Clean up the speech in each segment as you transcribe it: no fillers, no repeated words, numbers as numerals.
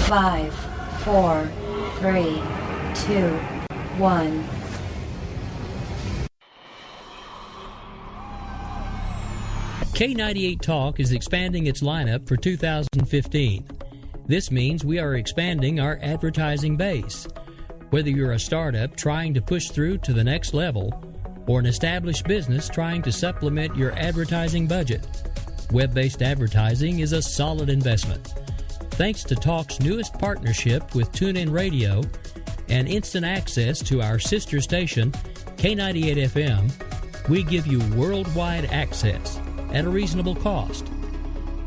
5, 4, 3, 2, 1. K98 Talk is expanding its lineup for 2015. This means we are expanding our advertising base. Whether you're a startup trying to push through to the next level or an established business trying to supplement your advertising budget, web-based advertising is a solid investment. Thanks to Talk's newest partnership with TuneIn Radio and instant access to our sister station, K98 FM, we give you worldwide access at a reasonable cost.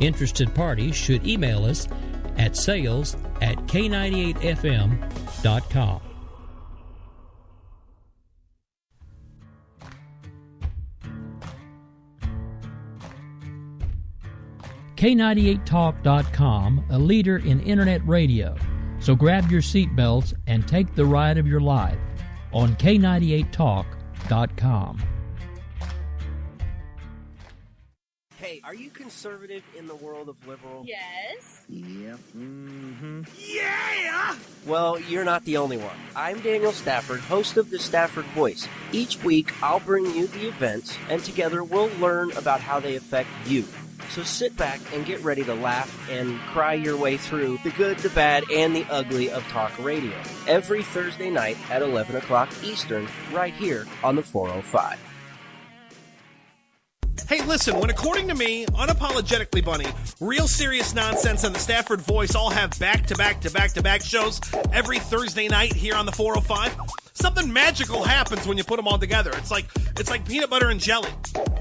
Interested parties should email us at sales@k98fm.com. K98talk.com, a leader in internet radio. So grab your seatbelts and take the ride of your life on K98talk.com. Hey, are you conservative in the world of liberal? Yes. Yep. Yeah! Well, you're not the only one. I'm Daniel Stafford, host of the Stafford Voice. Each week, I'll bring you the events, and together we'll learn about how they affect you. So sit back and get ready to laugh and cry your way through the good, the bad, and the ugly of talk radio. Every Thursday night at 11 o'clock Eastern, right here on the 405. Hey, listen, when according to me, Unapologetically Bunny, Real Serious Nonsense, and the Stafford Voice all have back-to-back shows every Thursday night here on the 405, something magical happens when you put them all together. It's like peanut butter and jelly,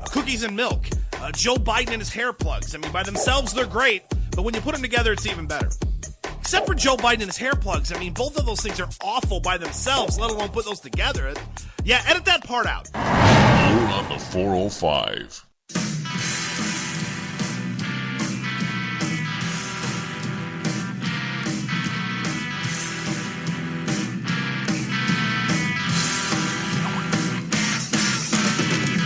cookies and milk, Joe Biden and his hair plugs. I mean, by themselves, they're great, but when you put them together, it's even better. Except for Joe Biden and his hair plugs. I mean, both of those things are awful by themselves, let alone put those together. Yeah, edit that part out. You're on the 405.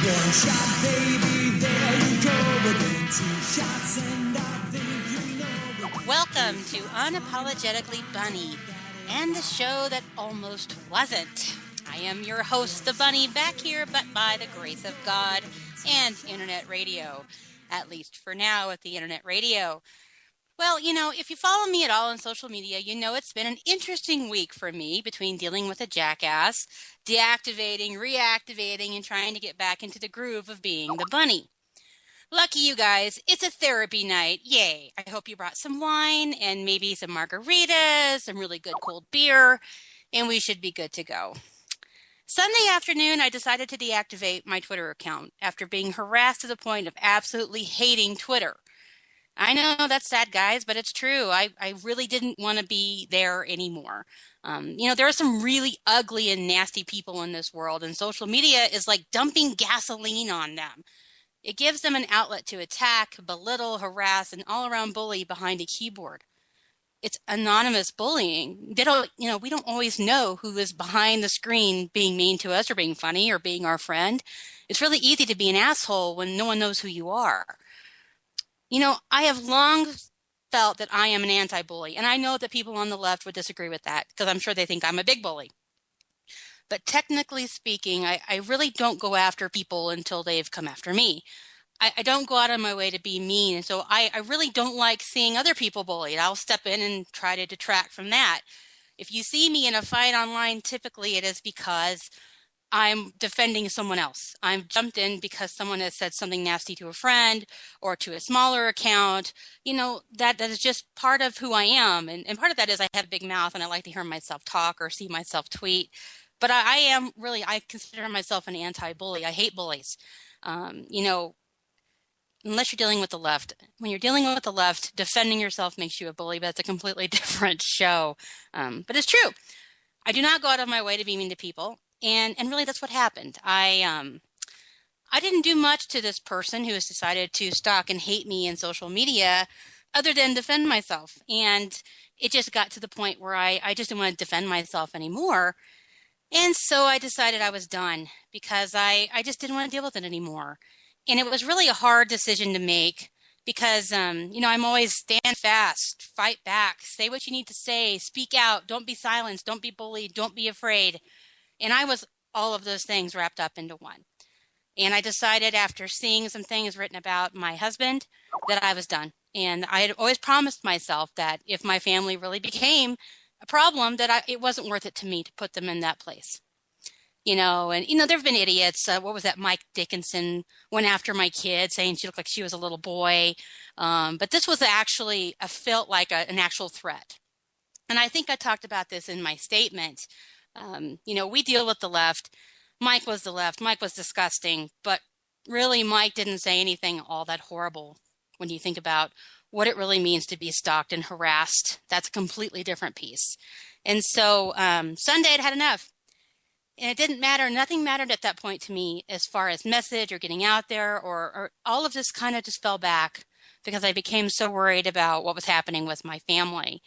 One shot, baby, there you go again. 2 shots and I think you know. Welcome to Unapologetically Bunny and the show that almost wasn't. I am your host, the Bunny, back here, but by the grace of God and internet radio, at least for now with the internet radio. Well, you know, if you follow me at all on social media, you know it's been an interesting week for me between dealing with a jackass, deactivating, reactivating, and trying to get back into the groove of being the bunny. Lucky you guys, it's a therapy night. Yay. I hope you brought some wine and maybe some margaritas, some really good cold beer, and we should be good to go. Sunday afternoon, I decided to deactivate my Twitter account after being harassed to the point of absolutely hating Twitter. I know that's sad, guys, but it's true. I really didn't want to be there anymore. You know, there are some really ugly and nasty people in this world, and social media is like dumping gasoline on them. It gives them an outlet to attack, belittle, harass, and all-around bully behind a keyboard. It's anonymous bullying. We don't always know who is behind the screen being mean to us or being funny or being our friend. It's really easy to be an asshole when no one knows who you are. You know, I have long felt that I am an anti-bully, and I know that people on the left would disagree with that because I'm sure they think I'm a big bully. But technically speaking, I really don't go after people until they've come after me. I don't go out of my way to be mean, and so I really don't like seeing other people bullied. I'll step in and try to detract from that. If you see me in a fight online, typically it is because I'm defending someone else. I'm jumped in because someone has said something nasty to a friend or to a smaller account. You know, that is just part of who I am. And part of that is I have a big mouth and I like to hear myself talk or see myself tweet. But I consider myself an anti-bully. I hate bullies. You know, unless you're dealing with the left. When you're dealing with the left, defending yourself makes you a bully, but it's a completely different show. But it's true. I do not go out of my way to be mean to people. And really that's what happened. I didn't do much to this person who has decided to stalk and hate me in social media other than defend myself. And it just got to the point where I just didn't want to defend myself anymore. And so I decided I was done because I just didn't want to deal with it anymore. And it was really a hard decision to make because, I'm always stand fast, fight back, say what you need to say, speak out, don't be silenced, don't be bullied, don't be afraid. And I was all of those things wrapped up into one. And I decided after seeing some things written about my husband that I was done. And I had always promised myself that if my family really became a problem, that it wasn't worth it to me to put them in that place. And there have been idiots. What was that? Mike Dickinson went after my kid saying she looked like she was a little boy. But this was actually, felt like an actual threat. And I think I talked about this in my statement. We deal with the left. Mike was the left. Mike was disgusting. But really, Mike didn't say anything all that horrible when you think about what it really means to be stalked and harassed. That's a completely different piece. And so Sunday I'd had enough. And it didn't matter. Nothing mattered at that point to me as far as message or getting out there, or all of this kind of just fell back because I became so worried about what was happening with my family.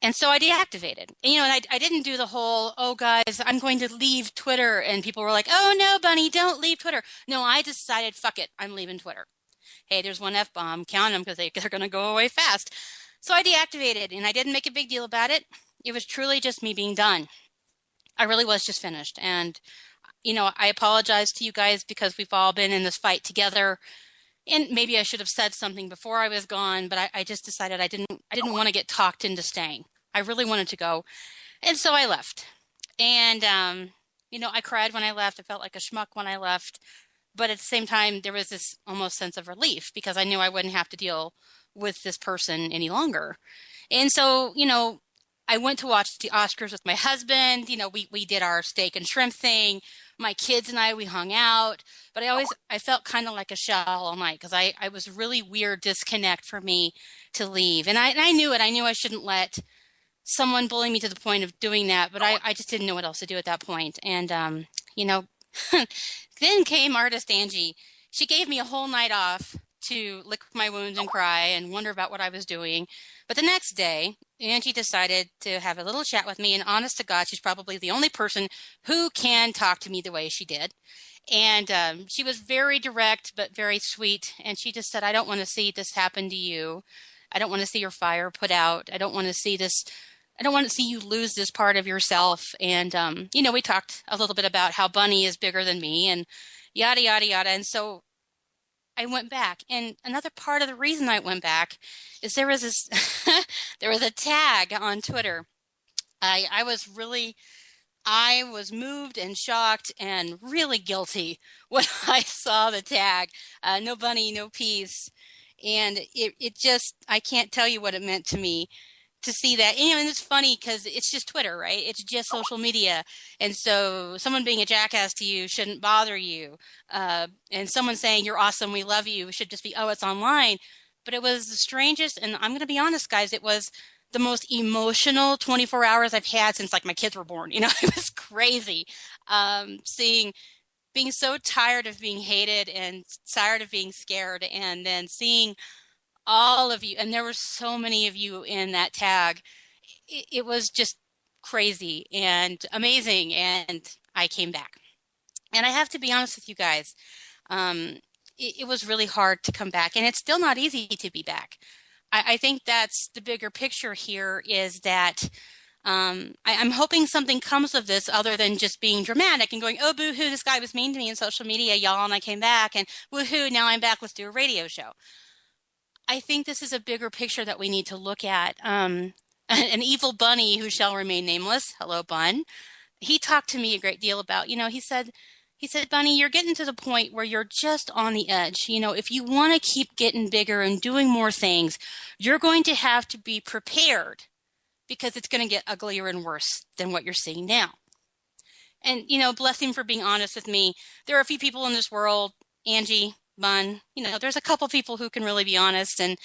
And so I deactivated. And I didn't do the whole, oh, guys, I'm going to leave Twitter. And people were like, oh, no, Bunny, don't leave Twitter. No, I decided, fuck it, I'm leaving Twitter. Hey, there's one F-bomb. Count them because they're going to go away fast. So I deactivated, and I didn't make a big deal about it. It was truly just me being done. I really was just finished. And, I apologize to you guys because we've all been in this fight together. And maybe I should have said something before I was gone, but I just decided I didn't want to get talked into staying. I really wanted to go. And so I left. And, I cried when I left. I felt like a schmuck when I left. But at the same time, there was this almost sense of relief because I knew I wouldn't have to deal with this person any longer. And so, I went to watch the Oscars with my husband. We did our steak and shrimp thing. My kids and we hung out. But I felt kind of like a shell all night because I was really weird disconnect for me to leave. And I knew it. I knew I shouldn't let someone bully me to the point of doing that. But I just didn't know what else to do at that point. And, then came artist Angie. She gave me a whole night off to lick my wounds and cry and wonder about what I was doing. But the next day, Angie decided to have a little chat with me. And honest to God, she's probably the only person who can talk to me the way she did. And she was very direct, but very sweet. And she just said, I don't want to see this happen to you. I don't want to see your fire put out. I don't want to see this. I don't want to see you lose this part of yourself. And, we talked a little bit about how Bunny is bigger than me and yada, yada, yada. And so I went back. And another part of the reason I went back is there was a tag on Twitter. I was moved and shocked and really guilty when I saw the tag, no bunny, no peace. And it just, I can't tell you what it meant to me to see that. And it's funny because it's just Twitter, right? It's just social media. And so someone being a jackass to you shouldn't bother you. And someone saying, you're awesome, we love you, should just be, oh, it's online. But it was the strangest, and I'm going to be honest, guys, it was the most emotional 24 hours I've had since like my kids were born. It was crazy. Being so tired of being hated and tired of being scared, and then seeing all of you, and there were so many of you in that tag. It was just crazy and amazing, and I came back. And I have to be honest with you guys, it was really hard to come back, and it's still not easy to be back. I think that's the bigger picture here, is that I'm hoping something comes of this other than just being dramatic and going, oh, boo-hoo, this guy was mean to me in social media, y'all, and I came back, and woohoo, now I'm back, let's do a radio show. I think this is a bigger picture that we need to look at. An evil bunny who shall remain nameless, hello, Bun, he talked to me a great deal about, he said, Bunny, you're getting to the point where you're just on the edge. If you want to keep getting bigger and doing more things, you're going to have to be prepared, because it's going to get uglier and worse than what you're seeing now. And, bless him for being honest with me. There are a few people in this world, Angie, Bun, there's a couple people who can really be honest. And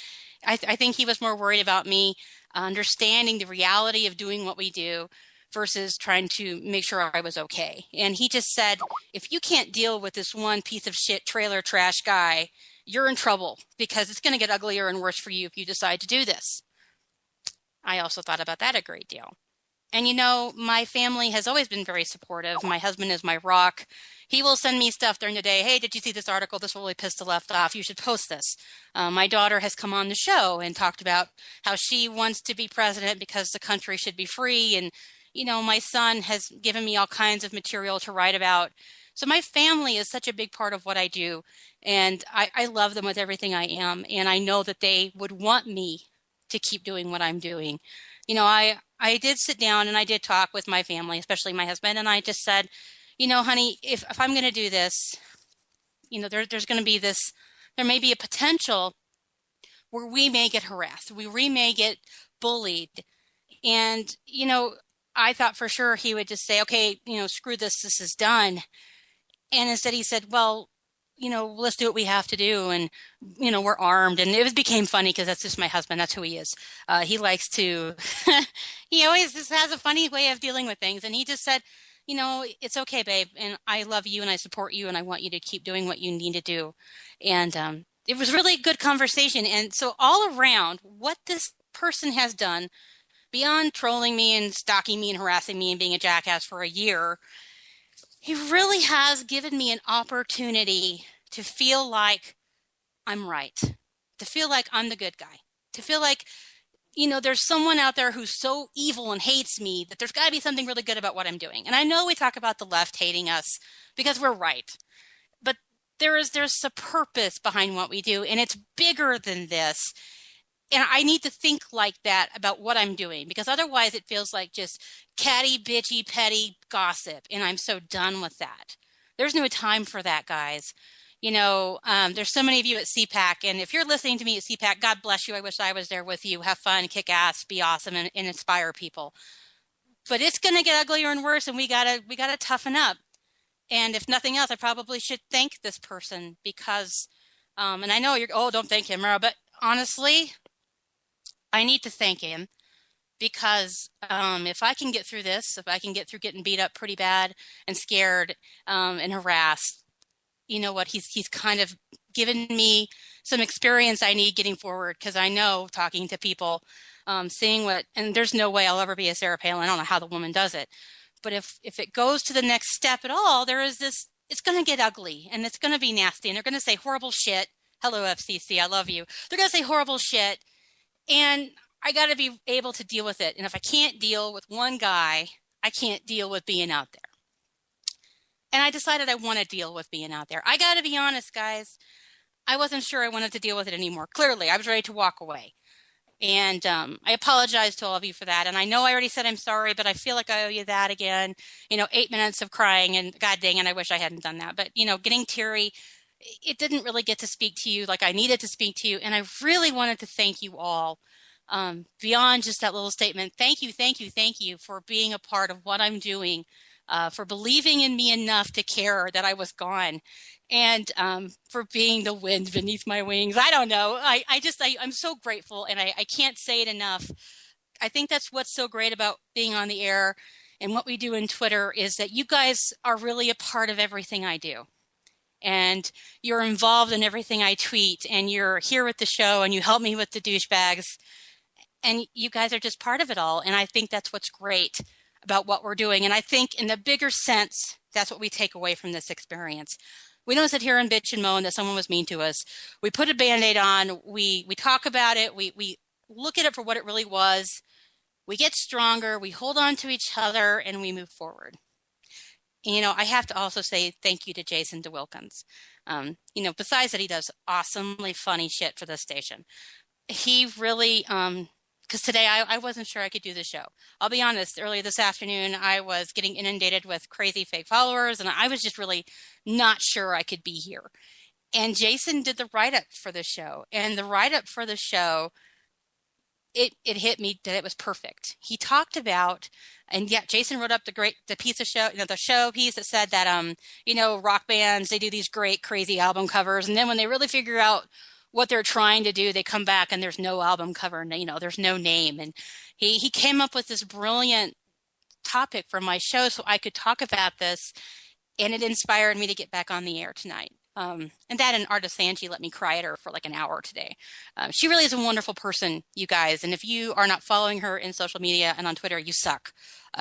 I think he was more worried about me understanding the reality of doing what we do versus trying to make sure I was okay. And he just said, if you can't deal with this one piece of shit trailer trash guy, you're in trouble, because it's going to get uglier and worse for you if you decide to do this. I also thought about that a great deal. And, my family has always been very supportive. My husband is my rock. he will send me stuff during the day. Hey, did you see this article? This really pissed the left off. You should post this. My daughter has come on the show and talked about how she wants to be president because the country should be free. And, my son has given me all kinds of material to write about. So my family is such a big part of what I do. And I love them with everything I am. And I know that they would want me to keep doing what I'm doing. I did sit down and I did talk with my family, especially my husband. And I just said, honey, if I'm going to do this, there's going to be there may be a potential where we may get harassed. We may get bullied. And, I thought for sure he would just say, okay, screw this is done. And instead he said, well, let's do what we have to do. And, we're armed. And it became funny because that's just my husband. That's who he is. He likes to, he always just has a funny way of dealing with things. And he just said, it's okay, babe. And I love you and I support you and I want you to keep doing what you need to do. And it was really a good conversation. And so all around, what this person has done beyond trolling me and stalking me and harassing me and being a jackass for a year, he really has given me an opportunity to feel like I'm right, to feel like I'm the good guy, to feel like, there's someone out there who's so evil and hates me that there's got to be something really good about what I'm doing. And I know we talk about the left hating us because we're right, but there's a purpose behind what we do, and it's bigger than this. And I need to think like that about what I'm doing, because otherwise it feels like just catty, bitchy, petty gossip. And I'm so done with that. There's no time for that, guys. There's so many of you at CPAC. And if you're listening to me at CPAC, God bless you. I wish I was there with you. Have fun, kick ass, be awesome, and inspire people. But it's going to get uglier and worse. And we gotta toughen up. And if nothing else, I probably should thank this person because, and I know don't thank him, Mara, but honestly, I need to thank him because if I can get through this, if I can get through getting beat up pretty bad and scared and harassed, you know what, he's kind of given me some experience I need getting forward, because I know talking to people, seeing and there's no way I'll ever be a Sarah Palin. I don't know how the woman does it. But if it goes to the next step at all, there is this, it's going to get ugly and it's going to be nasty and they're going to say horrible shit. Hello, FCC, I love you. They're going to say horrible shit. And I got to be able to deal with it. And if I can't deal with one guy, I can't deal with being out there. And I decided I want to deal with being out there. I got to be honest, guys. I wasn't sure I wanted to deal with it anymore. Clearly, I was ready to walk away. And I apologize to all of you for that. And I know I already said I'm sorry, but I feel like I owe you that again. 8 minutes of crying, and God dang it, I wish I hadn't done that. But, getting teary, it didn't really get to speak to you like I needed to speak to you. And I really wanted to thank you all beyond just that little statement. Thank you for being a part of what I'm doing, for believing in me enough to care that I was gone, and for being the wind beneath my wings. I don't know. I'm so grateful, and I can't say it enough. I think that's what's so great about being on the air and what we do in Twitter is that you guys are really a part of everything I do. And you're involved in everything I tweet, and you're here with the show, and you help me with the douchebags, and you guys are just part of it all. And I think that's what's great about what we're doing. And I think in the bigger sense, that's what we take away from this experience. We don't sit here and bitch and moan that someone was mean to us. We put a Band-Aid on. We talk about it. We look at it for what it really was. We get stronger. We hold on to each other, and we move forward. I have to also say thank you to Jason DeWilkins. Besides that, he does awesomely funny shit for the station. He really, because today I wasn't sure I could do the show. I'll be honest, earlier this afternoon, I was getting inundated with crazy fake followers, and I was just really not sure I could be here. And Jason did the write-up for the show. And the write-up for the show, it hit me that it was perfect. He talked about, and yeah, Jason wrote up the piece of show, the show piece that said that, rock bands, they do these great, crazy album covers. And then when they really figure out what they're trying to do, they come back and there's no album cover and, there's no name. And he came up with this brilliant topic for my show so I could talk about this. And it inspired me to get back on the air tonight. And that and artist Angie let me cry at her for like an hour today. She really is a wonderful person, you guys. And if you are not following her in social media and on Twitter, you suck.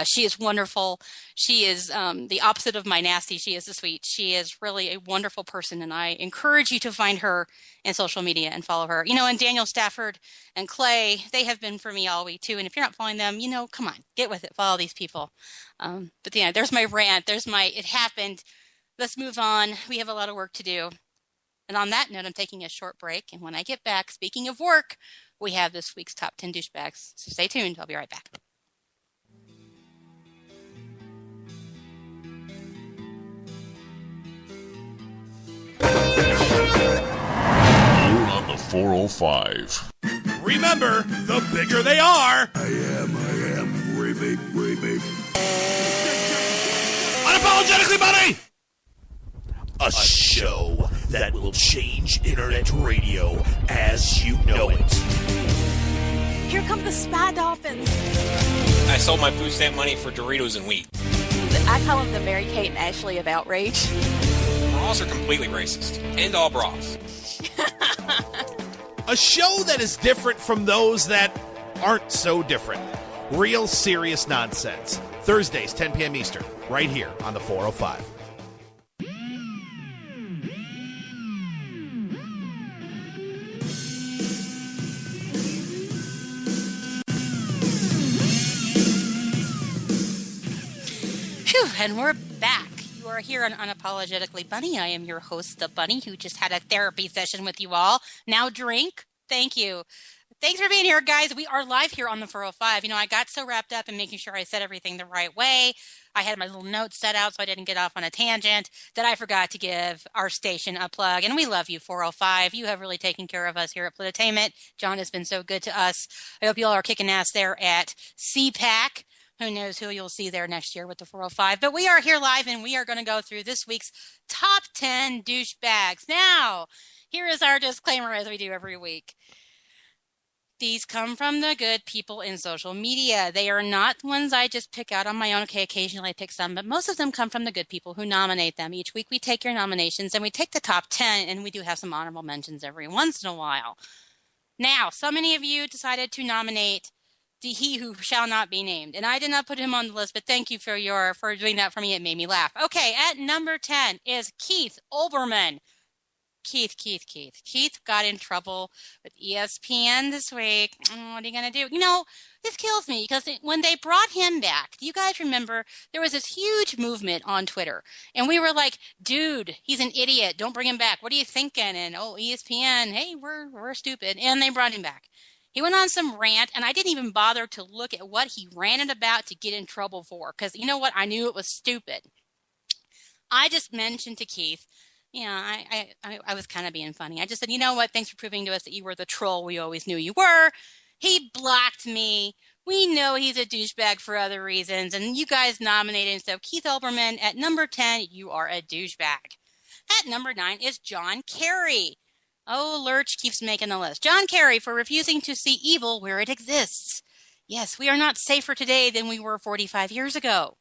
She is wonderful. She is the opposite of my nasty. She is the sweet. She is really a wonderful person. And I encourage you to find her in social media and follow her. And Daniel Stafford and Clay, they have been for me all week too. And if you're not following them, come on, get with it. Follow these people. But yeah, there's my rant. It happened. Let's move on. We have a lot of work to do. And on that note, I'm taking a short break. And when I get back, speaking of work, we have this week's top 10 douchebags. So stay tuned. I'll be right back. You're on the 405. Remember, the bigger they are, I am, remake. unapologetically bunny! A show that will change internet radio as you know it. Here come the spy dolphins. I sold my food stamp money for Doritos and wheat. I call them the Mary-Kate and Ashley of outrage. Bras are completely racist. End all bras. A show that is different from those that aren't so different. Real serious nonsense. Thursdays, 10 p.m. Eastern, right here on the 405. Phew, and we're back. You are here on Unapologetically Bunny. I am your host, the Bunny, who just had a therapy session with you all. Now drink. Thank you. Thanks for being here, guys. We are live here on the 405. I got so wrapped up in making sure I said everything the right way. I had my little notes set out so I didn't get off on a tangent that I forgot to give our station a plug. And we love you, 405. You have really taken care of us here at Platainment. John has been so good to us. I hope you all are kicking ass there at CPAC. Who knows who you'll see there next year with the 405. But we are here live, and we are going to go through this week's top 10 douchebags. Now, here is our disclaimer as we do every week. These come from the good people in social media. They are not ones I just pick out on my own. Okay, occasionally I pick some, but most of them come from the good people who nominate them. Each week we take your nominations, and we take the top 10, and we do have some honorable mentions every once in a while. Now, so many of you decided to nominate He Who Shall Not Be Named. And I did not put him on the list, but thank you for doing that for me. It made me laugh. Okay, at number 10 is Keith Olbermann. Keith got in trouble with ESPN this week. What are you going to do? This kills me because when they brought him back, do you guys remember there was this huge movement on Twitter? And we were like, dude, he's an idiot. Don't bring him back. What are you thinking? And, ESPN, hey, we're stupid. And they brought him back. He went on some rant, and I didn't even bother to look at what he ranted about to get in trouble for, because you know what? I knew it was stupid. I just mentioned to Keith, I was kind of being funny. I just said, you know what? Thanks for proving to us that you were the troll we always knew you were. He blocked me. We know he's a douchebag for other reasons, and you guys nominated him. So Keith Olbermann, at number 10, you are a douchebag. At number 9 is John Kerry. Oh, Lurch keeps making the list. John Kerry for refusing to see evil where it exists. Yes, we are not safer today than we were 45 years ago.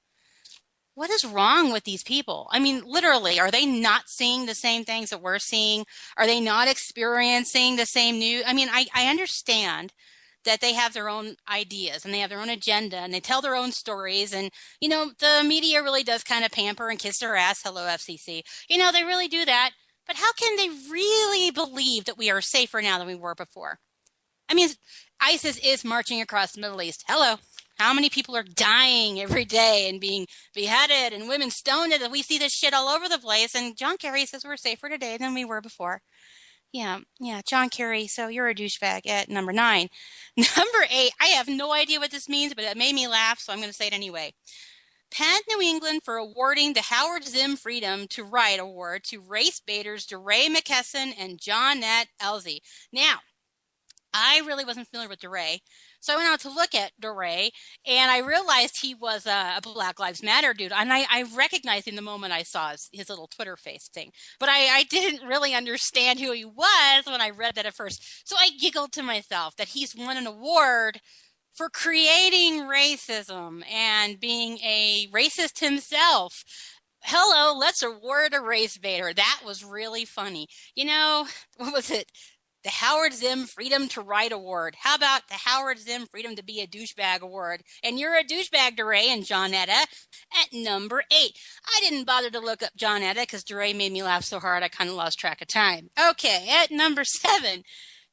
What is wrong with these people? I mean, literally, are they not seeing the same things that we're seeing? Are they not experiencing the same news? I mean, I understand that they have their own ideas and they have their own agenda and they tell their own stories. And, the media really does kind of pamper and kiss their ass. Hello, FCC. They really do that. But how can they really believe that we are safer now than we were before? I mean, ISIS is marching across the Middle East. Hello. How many people are dying every day and being beheaded and women stoned? And we see this shit all over the place. And John Kerry says we're safer today than we were before. Yeah, John Kerry, so you're a douchebag at number 9. Number 8, I have no idea what this means, but it made me laugh, so I'm going to say it anyway. PEN New England for awarding the Howard Zinn Freedom to Write Award to race baiters DeRay McKesson and Johnette Elzie. Now, I really wasn't familiar with DeRay, so I went out to look at DeRay, and I realized he was a Black Lives Matter dude, and I recognized him the moment I saw his little Twitter face thing. But I didn't really understand who he was when I read that at first, so I giggled to myself that he's won an award for creating racism and being a racist himself. Hello, let's award a race baiter. That was really funny. You know, what was it? The Howard Zinn Freedom to Write Award. How about the Howard Zinn Freedom to Be a Douchebag Award? And you're a douchebag, DeRay and Johnetta, at number 8. I didn't bother to look up Johnetta because DeRay made me laugh so hard I kind of lost track of time. Okay, at number 7,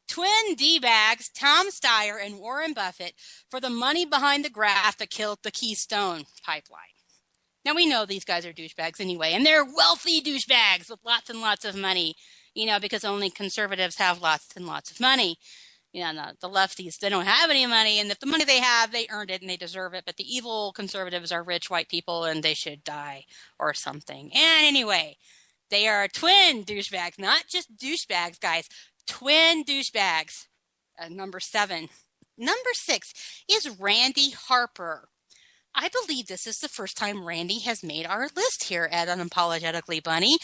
twin D-bags Tom Steyer and Warren Buffett for the money behind the graft that killed the Keystone Pipeline. Now, we know these guys are douchebags anyway, and they're wealthy douchebags with lots and lots of money, you know, because only conservatives have lots and lots of money. You know, the lefties, they don't have any money, and if the money they have, they earned it and they deserve it. But the evil conservatives are rich white people, and they should die or something. And anyway, they are twin douchebags, not just douchebags, guys. Twin douchebags. Number 7. Number 6 is Randy Harper. I believe this is the first time Randy has made our list here at Unapologetically Bunny.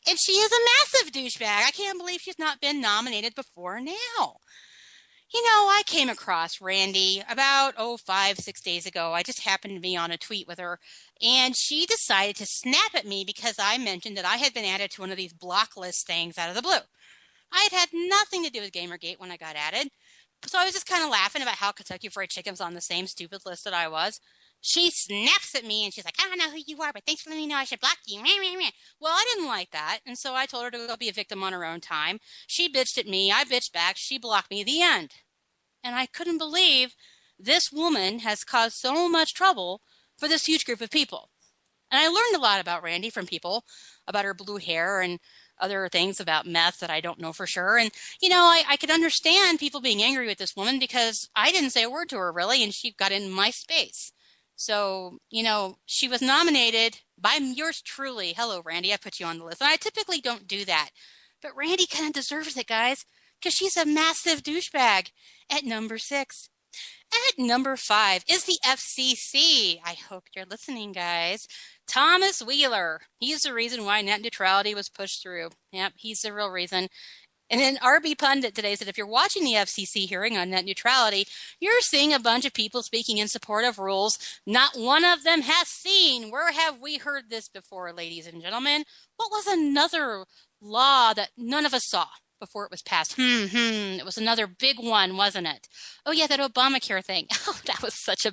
And she is a massive douchebag. I can't believe she's not been nominated before now. You know, I came across Randy about, 5-6 days ago. I just happened to be on a tweet with her. And she decided to snap at me because I mentioned that I had been added to one of these block list things out of the blue. I had nothing to do with Gamergate when I got added. So I was just kind of laughing about how Kentucky Fried Chicken was on the same stupid list that I was. She snaps at me and she's like, I don't know who you are, but thanks for letting me know I should block you. Well, I didn't like that. And so I told her to go be a victim on her own time. She bitched at me. I bitched back. She blocked me. The end. And I couldn't believe this woman has caused so much trouble for this huge group of people. And I learned a lot about Randy from people, about her blue hair and other things about meth that I don't know for sure. And, you know, I could understand people being angry with this woman because I didn't say a word to her really, and she got in my space. So, you know, she was nominated by yours truly. Hello, Randy. I put you on the list. And I typically don't do that. But Randy kind of deserves it, guys, because she's a massive douchebag at number 6. At number 5 is the FCC. I hope you're listening, guys. Thomas Wheeler. He's the reason why net neutrality was pushed through. Yep, he's the real reason. And then RB Pundit today said if you're watching the FCC hearing on net neutrality, you're seeing a bunch of people speaking in support of rules not one of them has seen. Where have we heard this before, ladies and gentlemen? What was another law that none of us saw before it was passed? It was another big one, wasn't it? Oh yeah, that Obamacare thing. Oh, that was such a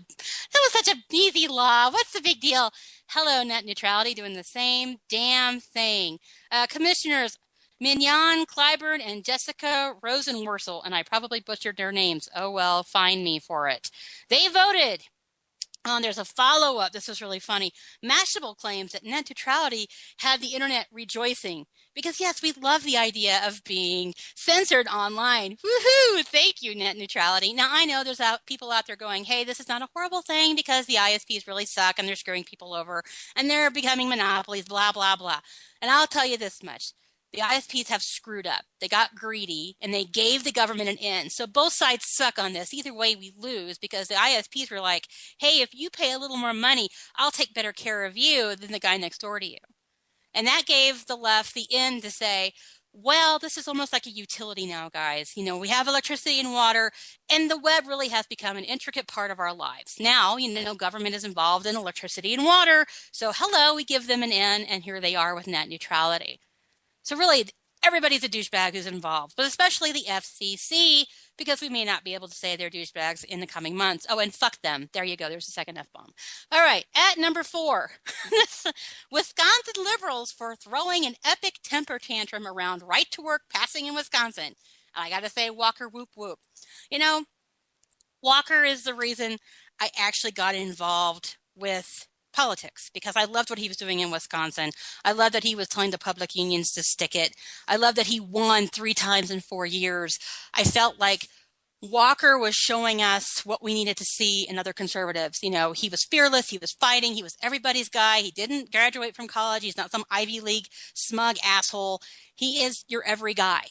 easy law. What's the big deal? Hello, net neutrality, doing the same damn thing. Commissioners Mignon Clyburn and Jessica Rosenworcel, and I probably butchered their names. Oh well, fine me for it. They voted. There's a follow-up. This was really funny. Mashable claims that net neutrality had the internet rejoicing. Because, yes, we love the idea of being censored online. Woohoo! Thank you, net neutrality. Now, I know there's people out there going, hey, this is not a horrible thing because the ISPs really suck and they're screwing people over and they're becoming monopolies, blah, blah, blah. And I'll tell you this much. The ISPs have screwed up. They got greedy, and they gave the government an in. So both sides suck on this. Either way, we lose because the ISPs were like, hey, if you pay a little more money, I'll take better care of you than the guy next door to you. And that gave the left the in to say, well, this is almost like a utility now, guys. You know, we have electricity and water, and the web really has become an intricate part of our lives. Now, you know, government is involved in electricity and water. So, hello, we give them an in, and here they are with net neutrality. So really, everybody's a douchebag who's involved, but especially the FCC, because we may not be able to say they're douchebags in the coming months. Oh, and fuck them. There you go. There's a second F-bomb. All right, at number 4, Wisconsin liberals for throwing an epic temper tantrum around right-to-work passing in Wisconsin. I got to say, Walker, whoop, whoop. You know, Walker is the reason I actually got involved with politics because I loved what he was doing in Wisconsin. I love that he was telling the public unions to stick it. I love that he won 3 times in 4 years. I felt like Walker was showing us what we needed to see in other conservatives. You know, he was fearless. He was fighting. He was everybody's guy. He didn't graduate from college. He's not some Ivy League smug asshole. He is your every guy.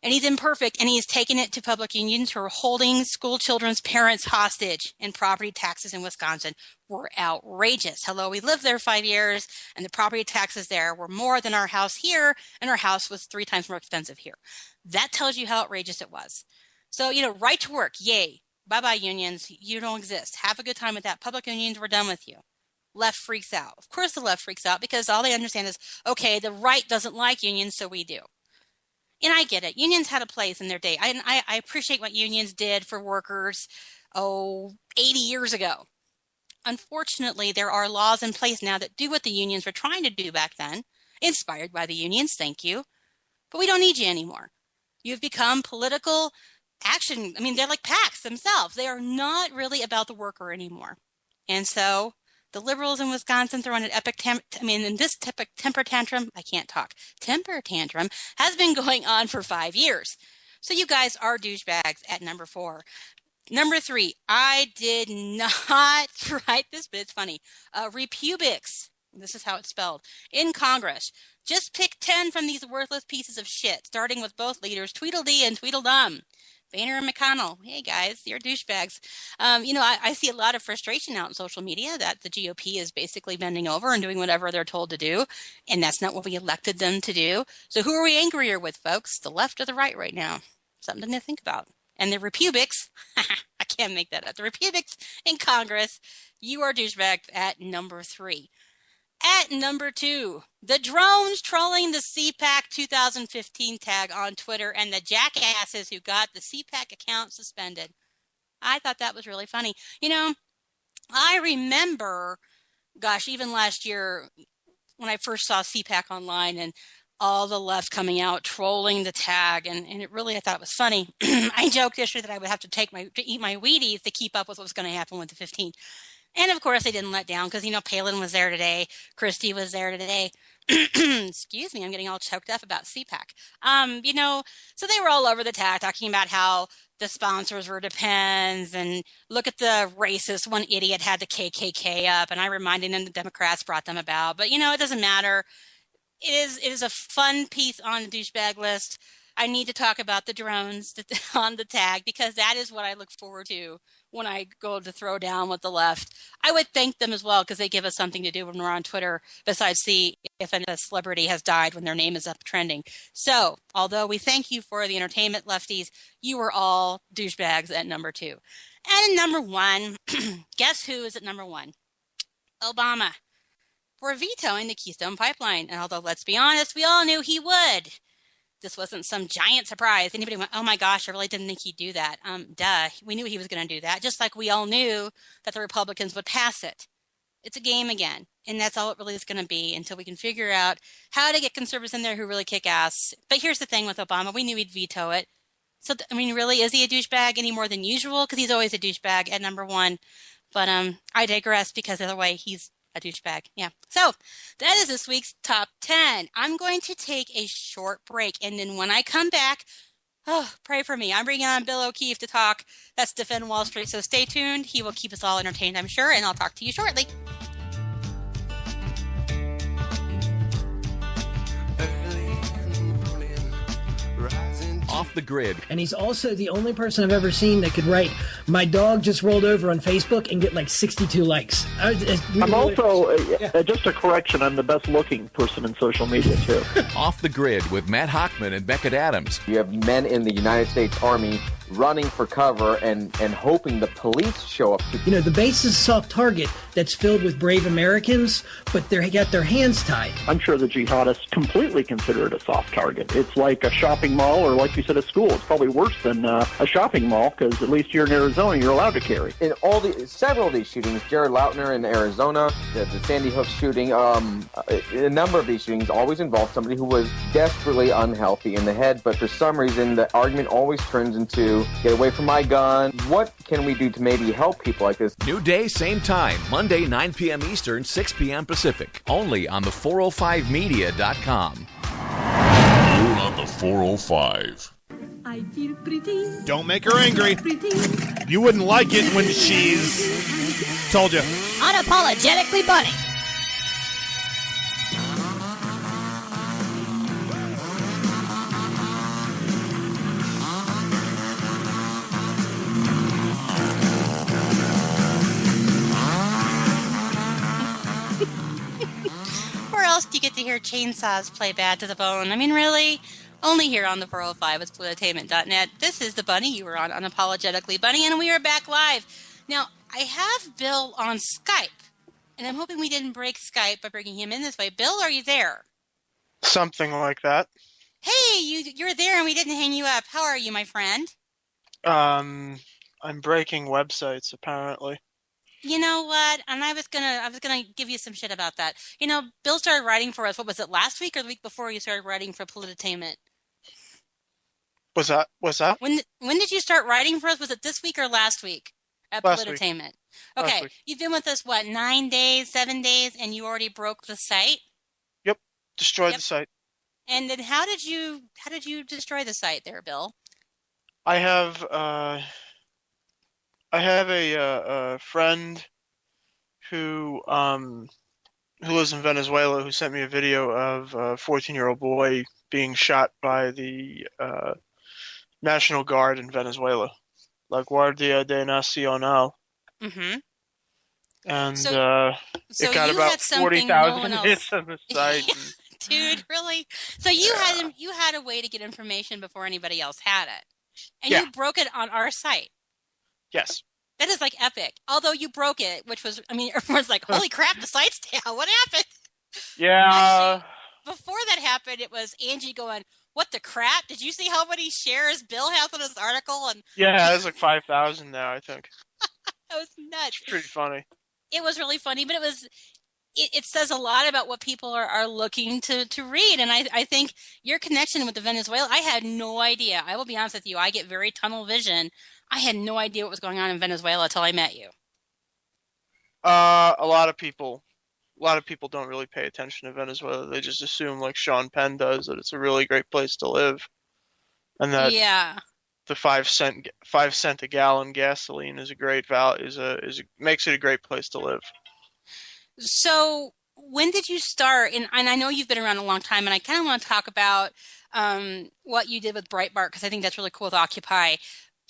And he's imperfect, and he's taken it to public unions who are holding school children's parents hostage, and property taxes in Wisconsin were outrageous. Hello, we lived there 5 years, and the property taxes there were more than our house here, and our house was 3 times more expensive here. That tells you how outrageous it was. So, you know, right to work, yay. Bye-bye, unions. You don't exist. Have a good time with that. Public unions, we're done with you. left freaks out. Of course the left freaks out because all they understand is, okay, the right doesn't like unions, so we do. And I get it. Unions had a place in their day. I appreciate what unions did for workers, 80 years ago. Unfortunately, there are laws in place now that do what the unions were trying to do back then, inspired by the unions, thank you. But we don't need you anymore. You've become political action. I mean, they're like PACs themselves. They are not really about the worker anymore. And so the liberals in Wisconsin throwing an temper tantrum, I can't talk, temper tantrum has been going on for 5 years. So you guys are douchebags at number 4. Number 3, I did not write this, but it's funny. Repubics, this is how it's spelled, in Congress. Just pick 10 from these worthless pieces of shit, starting with both leaders, Tweedledee and Tweedledum. Boehner and McConnell, hey guys, you're douchebags. I see a lot of frustration out in social media that the GOP is basically bending over and doing whatever they're told to do, and that's not what we elected them to do. So who are we angrier with, folks? The left or the right now? Something to think about. And the Repubics, I can't make that up. The Repubics in Congress, you are douchebags at number 3. At number 2, the drones trolling the CPAC 2015 tag on Twitter and the jackasses who got the CPAC account suspended. I thought that was really funny. I remember, even last year when I first saw CPAC online and all the left coming out trolling the tag, and it really, I thought it was funny. I joked yesterday that I would have to eat my Wheaties to keep up with what was going to happen with the 15. And of course, they didn't let down because, Palin was there today. Christie was there today. Excuse me, I'm getting all choked up about CPAC. So they were all over the tag talking about how the sponsors were Depends and look at the racist. One idiot had the KKK up, and I reminded them the Democrats brought them about. But, it doesn't matter. It is a fun piece on the douchebag list. I need to talk about the drones on the tag because that is what I look forward to when I go to throw down with the left. I would thank them as well because they give us something to do when we're on Twitter besides see if a celebrity has died when their name is up trending. So, although we thank you for the entertainment, lefties, you are all douchebags at number 2. And number 1, guess who is at number 1? Obama. For vetoing the Keystone Pipeline. And although, let's be honest, we all knew he would. This wasn't some giant surprise. Anybody went, oh my gosh, I really didn't think he'd do that. Duh. We knew he was going to do that, just like we all knew that the Republicans would pass it. It's a game again, and that's all it really is going to be until we can figure out how to get conservatives in there who really kick ass. But here's the thing with Obama. We knew he'd veto it. So, really, is he a douchebag any more than usual? Because he's always a douchebag at number 1. But I digress because either way, he's a douchebag. Yeah. So that is this week's top 10. I'm going to take a short break. And then when I come back, pray for me. I'm bringing on Bill O'Keefe to talk. That's Defend Wall Street. So stay tuned. He will keep us all entertained, I'm sure. And I'll talk to you shortly. Off the Grid. And he's also the only person I've ever seen that could write, my dog just rolled over on Facebook and get like 62 likes. I'm also, just a correction, I'm the best looking person in social media too. Off the Grid with Matt Hochman and Beckett Adams. You have men in the United States Army running for cover and hoping the police show up. The base is a soft target that's filled with brave Americans, but they got their hands tied. I'm sure the jihadists completely consider it a soft target. It's like a shopping mall, or like you said, a school. It's probably worse than a shopping mall, because at least here in Arizona, you're allowed to carry. In several of these shootings, Jared Lautner in Arizona, the Sandy Hook shooting, a number of these shootings always involve somebody who was desperately unhealthy in the head, but for some reason, the argument always turns into, get away from my gun. What can we do to maybe help people like this? New day, same time. Monday, 9 p.m. Eastern, 6 p.m. Pacific. Only on the 405media.com. You're on the 405. I feel pretty. Don't make her angry. You wouldn't like it when she's told you. Unapologetically Bunny. Where else do you get to hear chainsaws play bad to the bone? Really? Only here on the 405 with blueentertainment.net. This is the Bunny. You were on Unapologetically Bunny, and we are back live. Now, I have Bill on Skype. And I'm hoping we didn't break Skype by bringing him in this way. Bill, are you there? Something like that. Hey, you're there and we didn't hang you up. How are you, my friend? I'm breaking websites apparently. You know what? And I was gonna give you some shit about that. You know, Bill started writing for us. What was it, last week or the week before you started writing for Politainment? Was that? When did you start writing for us? Was it this week or last week at Politainment? Okay, you've been with us, what, 9 days, 7 days, and you already broke the site? Yep, destroyed the site. And then how did you destroy the site there, Bill? I have a friend who lives in Venezuela who sent me a video of a 14-year-old boy being shot by the National Guard in Venezuela, La Guardia de Nacional. Mm-hmm. And so it got about 40,000 hits on the site. Dude, really? So you had a way to get information before anybody else had it. And you broke it on our site. Yes. That is like epic. Although you broke it, which was, I mean, everyone's like, holy crap, the site's down. What happened? Yeah. Actually, before that happened, it was Angie going, what the crap? Did you see how many shares Bill has on his article? And yeah, it's like 5,000 now, I think. That was nuts. It's pretty funny. It was really funny, but it says a lot about what people are looking to read. And I think your connection with the Venezuela, I had no idea. I will be honest with you. I get very tunnel vision. I had no idea what was going on in Venezuela until I met you. A lot of people don't really pay attention to Venezuela. They just assume, like Sean Penn does, that it's a really great place to live. And that the 5 cent a gallon gasoline is a great makes it a great place to live. So when did you start? And I know you've been around a long time, and I kind of want to talk about what you did with Breitbart, because I think that's really cool with Occupy.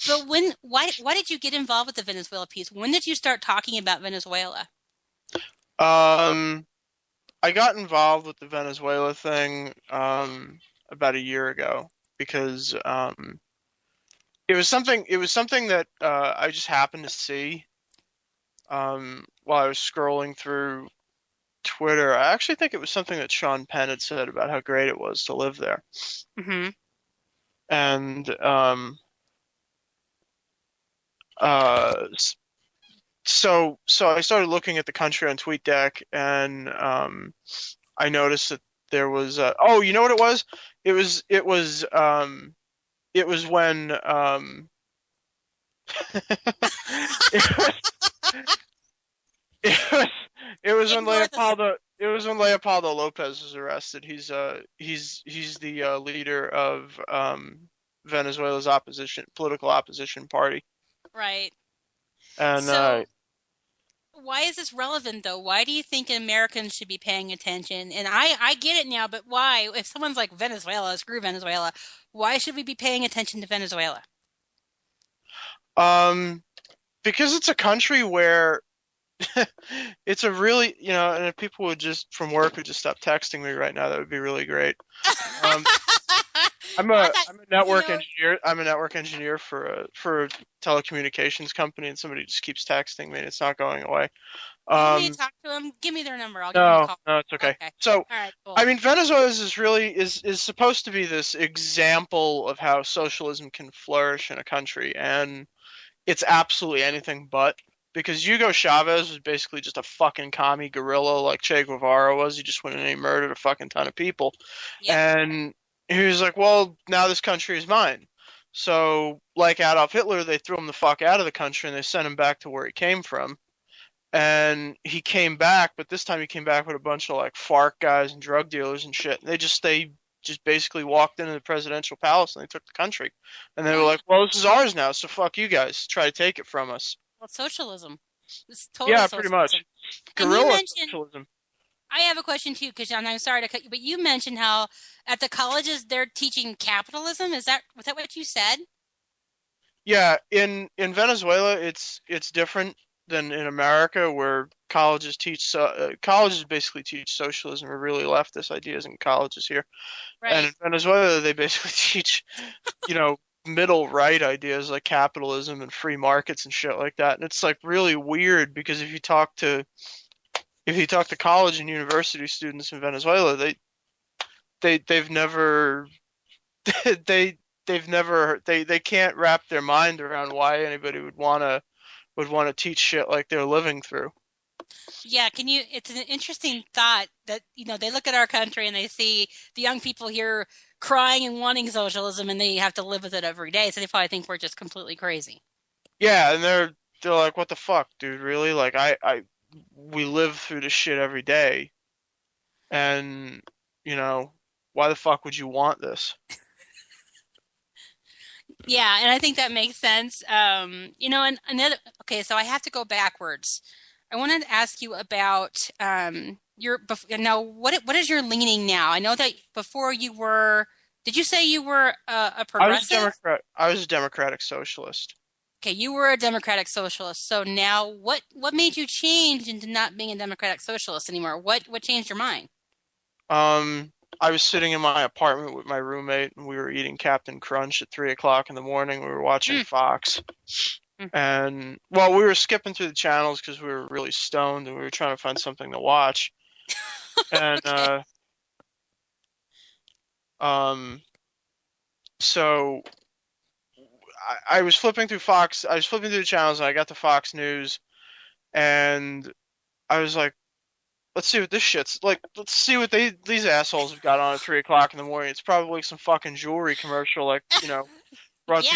But why did you get involved with the Venezuela piece? When did you start talking about Venezuela? I got involved with the Venezuela thing about a year ago because it was something that I just happened to see while I was scrolling through Twitter. I actually think it was something that Sean Penn had said about how great it was to live there. Mm-hmm. And so I started looking at the country on TweetDeck, and I noticed that there was you know what it was? It was when it was when Leopoldo Lopez was arrested. He's the leader of Venezuela's political opposition party. Right. And so, why is this relevant, though? Why do you think Americans should be paying attention? And I get it now, but why? If someone's like Venezuela, screw Venezuela, why should we be paying attention to Venezuela? Because it's a country where it's a really, and if people would just from work would just stop texting me right now, that would be really great. I'm a network engineer. I'm a network engineer for a telecommunications company, and somebody just keeps texting me, and it's not going away. You need to talk to them. Give me their number. I'll give them a call. No, it's okay. So, all right, cool. I mean, Venezuela is supposed to be this example of how socialism can flourish in a country, and it's absolutely anything but. Because Hugo Chavez was basically just a fucking commie guerrilla like Che Guevara was. He just went in and he murdered a fucking ton of people. Yep. And he was like, well, now this country is mine. So, like Adolf Hitler, they threw him the fuck out of the country and they sent him back to where he came from. And he came back, but this time he came back with a bunch of like FARC guys and drug dealers and shit. And they just basically walked into the presidential palace and they took the country. And they were like, well, this is ours now, so fuck you guys. Try to take it from us. Well, socialism. It's totally socialism. Pretty much. Guerrilla socialism. I have a question too, because I'm sorry to cut you, but you mentioned how at the colleges they're teaching capitalism. Was that what you said? Yeah, in Venezuela, it's different than in America, where colleges basically teach socialism or really leftist ideas in colleges here. Right. And in Venezuela, they basically teach, middle right ideas like capitalism and free markets and shit like that. And it's like really weird because if you talk to if you talk to college and university students in Venezuela, they've never they can't wrap their mind around why anybody would want to teach shit like they're living through. Yeah, it's an interesting thought that, they look at our country and they see the young people here crying and wanting socialism, and they have to live with it every day, so they probably think we're just completely crazy. Yeah, and they're like, what the fuck, dude, really? Like, we live through this shit every day, and, why the fuck would you want this? Yeah, and I think that makes sense. And another, okay, so I have to go backwards. I wanted to ask you about now. What is your leaning now? I know that before you were. Did you say you were a progressive? I was a democratic socialist. Okay, you were a democratic socialist. So now, what made you change into not being a democratic socialist anymore? What changed your mind? I was sitting in my apartment with my roommate, and we were eating Captain Crunch at 3:00 in the morning. We were watching Fox. And, well, we were skipping through the channels because we were really stoned and we were trying to find something to watch. And, so I was flipping through Fox. I was flipping through the channels and I got to Fox News and I was like, let's see what this shit's like. Let's see what these assholes have got on at 3:00 in the morning. It's probably some fucking jewelry commercial, like, brought to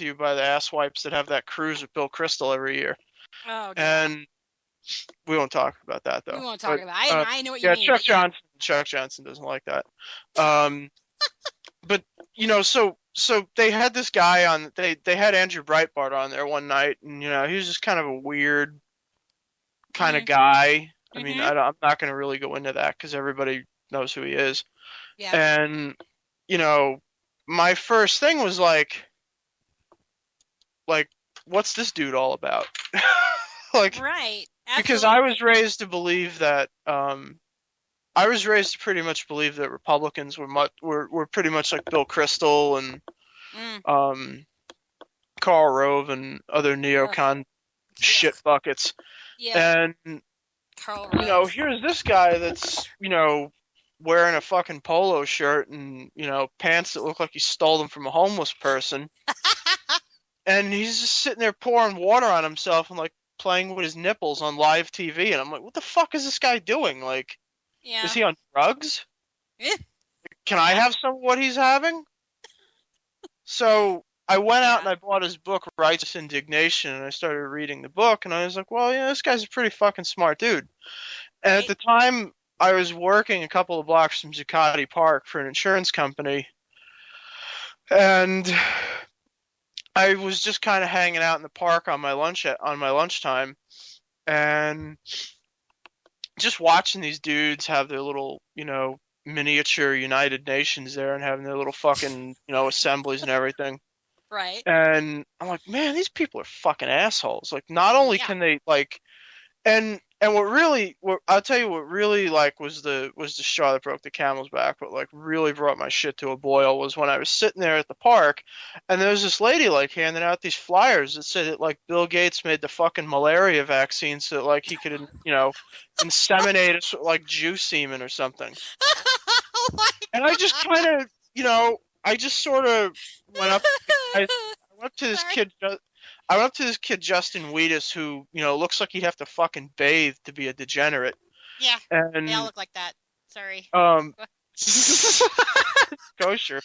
you by the ass wipes that have that cruise with Bill Crystal every year. Oh, God. And we won't talk about that, though. We won't talk about it. I know what you mean. Yeah, Chuck Johnson doesn't like that. But so they had this guy on. They had Andrew Breitbart on there one night, and he was just kind of a weird kind of guy. I mean, I'm not going to really go into that because everybody knows who he is. Yeah. And my first thing was like, what's this dude all about? Right. Absolutely. Because I was raised to believe that, I was raised to pretty much believe that Republicans were pretty much like Bill Crystal and, Karl Rove and other neocon shit buckets. Yeah. And, Karl Rove. Here's this guy that's, wearing a fucking polo shirt and, pants that look like he stole them from a homeless person. And he's just sitting there pouring water on himself and, playing with his nipples on live TV. And I'm like, what the fuck is this guy doing? Is he on drugs? Can I have some of what he's having? So I went out and I bought his book, Righteous Indignation, and I started reading the book. And I was like, well, this guy's a pretty fucking smart dude. And at the time, I was working a couple of blocks from Zuccotti Park for an insurance company, and I was just kind of hanging out in the park on my lunchtime, and just watching these dudes have their little, miniature United Nations there and having their little fucking, assemblies and everything. Right. And I'm like, man, these people are fucking assholes. Not only can they and I'll tell you what really was the straw that broke the camel's back, but really brought my shit to a boil was when I was sitting there at the park and there was this lady handing out these flyers that said that Bill Gates made the fucking malaria vaccine so that he could inseminate us Jew semen or something. Oh, and I just kind of I just sort of went up to this kid. I went up to this kid, Justin Wheatus, who, looks like he'd have to fucking bathe to be a degenerate. Yeah, and, they all look like that. Sorry. Kosher.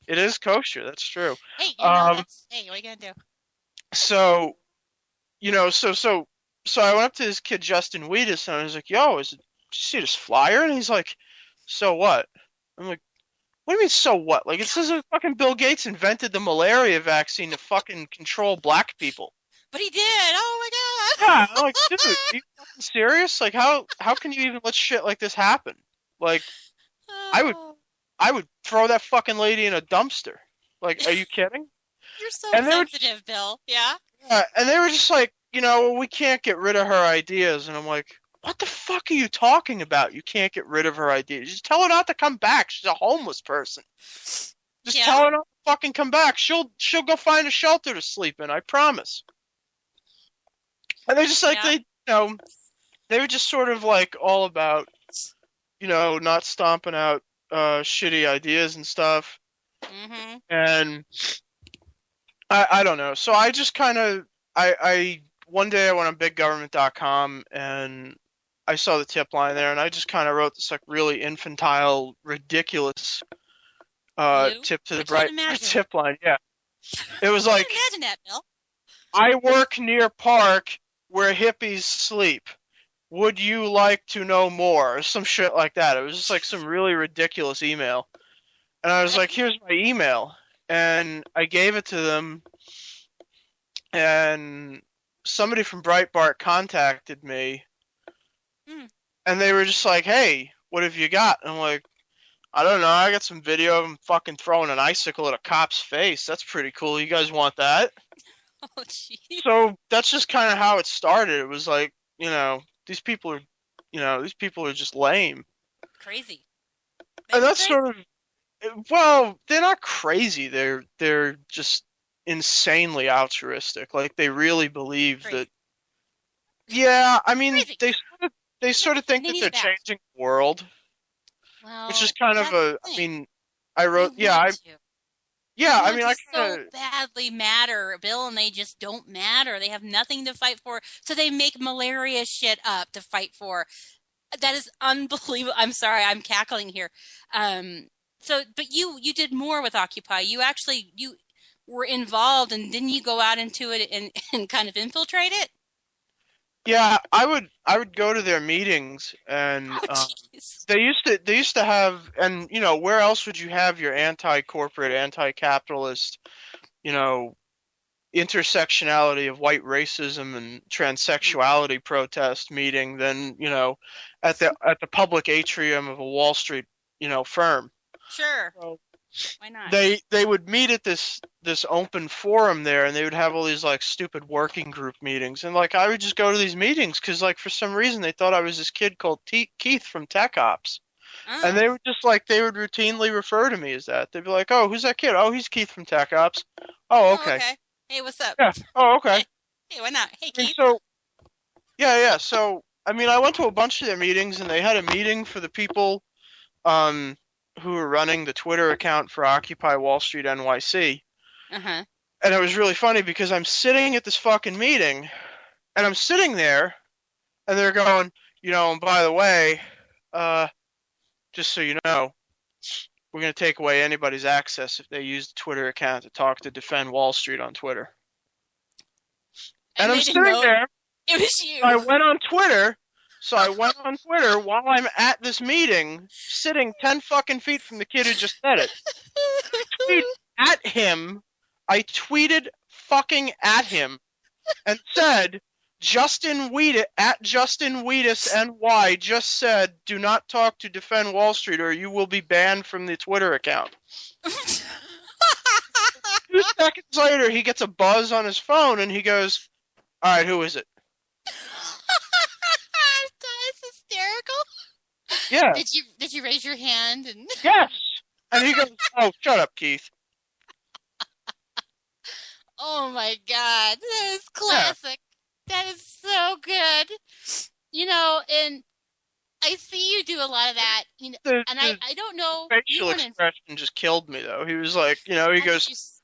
It is kosher, that's true. Hey, what are you gonna do? So, so I went up to this kid, Justin Wheatus, and I was like, yo, did you see this flyer? And he's like, so what? I'm like, what do you mean, so what? It says that fucking Bill Gates invented the malaria vaccine to fucking control black people. But he did! Oh my god! Yeah, I'm like, dude, are you fucking serious? How can you even let shit like this happen? I would throw that fucking lady in a dumpster. Are you kidding? You're so sensitive, Bill. Yeah? Yeah, and they were just like, we can't get rid of her ideas. And I'm like, what the fuck are you talking about? You can't get rid of her ideas. Just tell her not to come back. She's a homeless person. Just tell her not to fucking come back. She'll go find a shelter to sleep in. I promise. And they're just they were just sort of like all about, not stomping out shitty ideas and stuff. Mm-hmm. And I don't know. So I just kind of, one day I went on biggovernment.com and I saw the tip line there, and I just kind of wrote this like really infantile, ridiculous tip to the bright tip line. Yeah. It was like, imagine that, Bill. I work near park where hippies sleep. Would you like to know more? Or some shit like that. It was just like some really ridiculous email. And I was like, here's my email. And I gave it to them. And somebody from Breitbart contacted me. And they were just like, hey, what have you got? And I'm like, I don't know. I got some video of him fucking throwing an icicle at a cop's face. That's pretty cool. You guys want that? Oh, jeez. So that's just kind of how it started. It was like, these people are just lame. Crazy. And that's sort of, well, they're not crazy. They're just insanely altruistic. Like, they really believe that. Yeah, I mean, they sort of think that they're changing the world. Well, which is kind of I wrote, I so badly matter, Bill, and they just don't matter. They have nothing to fight for, so they make malaria shit up to fight for. That is unbelievable. I'm sorry, I'm cackling here. But you did more with Occupy. You were involved, and didn't you go out into it and kind of infiltrate it? Yeah, I would go to their meetings, and they used to have, and where else would you have your anti-corporate, anti-capitalist, intersectionality of white racism and transsexuality protest meeting than at the public atrium of a Wall Street firm. Sure. So, why not? They would meet at this open forum there, and they would have all these like stupid working group meetings, and like I would just go to these meetings because like for some reason they thought I was this kid called Keith from Tech Ops, and they were just like they would routinely refer to me as that. They'd be like, "Oh, who's that kid? Oh, he's Keith from Tech Ops. Oh, okay. Hey, what's up? Yeah. Oh, okay. Hey, why not? Hey, Keith. So, yeah. So I mean, I went to a bunch of their meetings, and they had a meeting for the people, who were running the Twitter account for Occupy Wall Street NYC. Uh-huh. And it was really funny because I'm sitting at this fucking meeting, and I'm sitting there, and they're going, and by the way, just so you know, we're going to take away anybody's access if they use the Twitter account to talk to Defend Wall Street on Twitter. And I'm sitting there. It was you. I went on Twitter. So I went on Twitter while I'm at this meeting, sitting 10 fucking feet from the kid who just said it. I tweeted fucking at him and said, Justin Wheatus NY just said, do not talk to Defend Wall Street or you will be banned from the Twitter account. 2 seconds later, he gets a buzz on his phone and he goes, all right, who is it? That's hysterical. Yeah. Did you raise your hand? And yes. And he goes, oh, shut up, Keith. Oh my God, that is classic. Yeah. That is so good. And I see you do a lot of that. I don't know. Facial expression just killed me, though. He was like, he goes,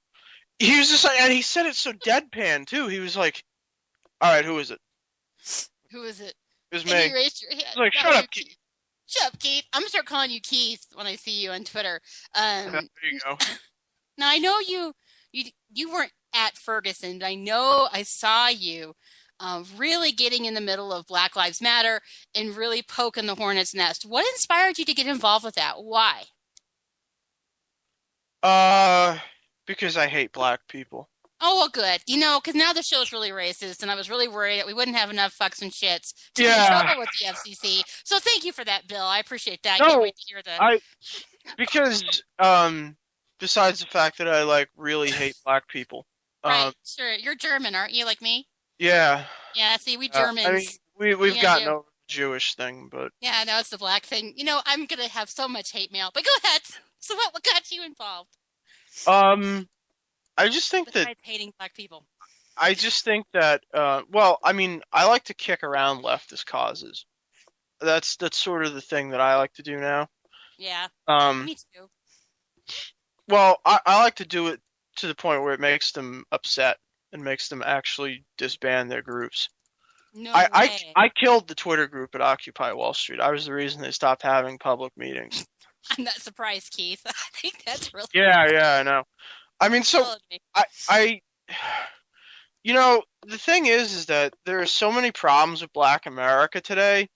he was just like, and he said it so deadpan too. He was like, all right, who is it? Who is it? It was me. And you raised your hand. He was like, shut up, Keith. Shut up, Keith. I'm gonna start calling you Keith when I see you on Twitter. There you go. Now I know you weren't at Ferguson, but I know I saw you really getting in the middle of Black Lives Matter and really poking the hornet's nest. What inspired you to get involved with that? Why? Because I hate black people. Oh, well, good. Because now the show's really racist, and I was really worried that we wouldn't have enough fucks and shits to get in trouble with the FCC. So thank you for that, Bill. I appreciate that. I can't wait to hear that. Because besides the fact that I really hate black people. Right, sure. You're German, aren't you, like me? Yeah. Yeah, see, we Germans. I mean, we've gotten over the Jewish thing, but... Yeah, no, it's the black thing. I'm going to have so much hate mail. But go ahead. So what got you involved? I just think Besides hating black people. I just think that, well, I mean, I like to kick around leftist causes. That's sort of the thing that I like to do now. Yeah. Me too. Well, I like to do it to the point where it makes them upset and makes them actually disband their groups. No I way. I killed the Twitter group at Occupy Wall Street. I was the reason they stopped having public meetings. I'm not surprised, Keith. I think that's really Yeah, I know. I mean, so I you know, the thing is that there are so many problems with Black America today,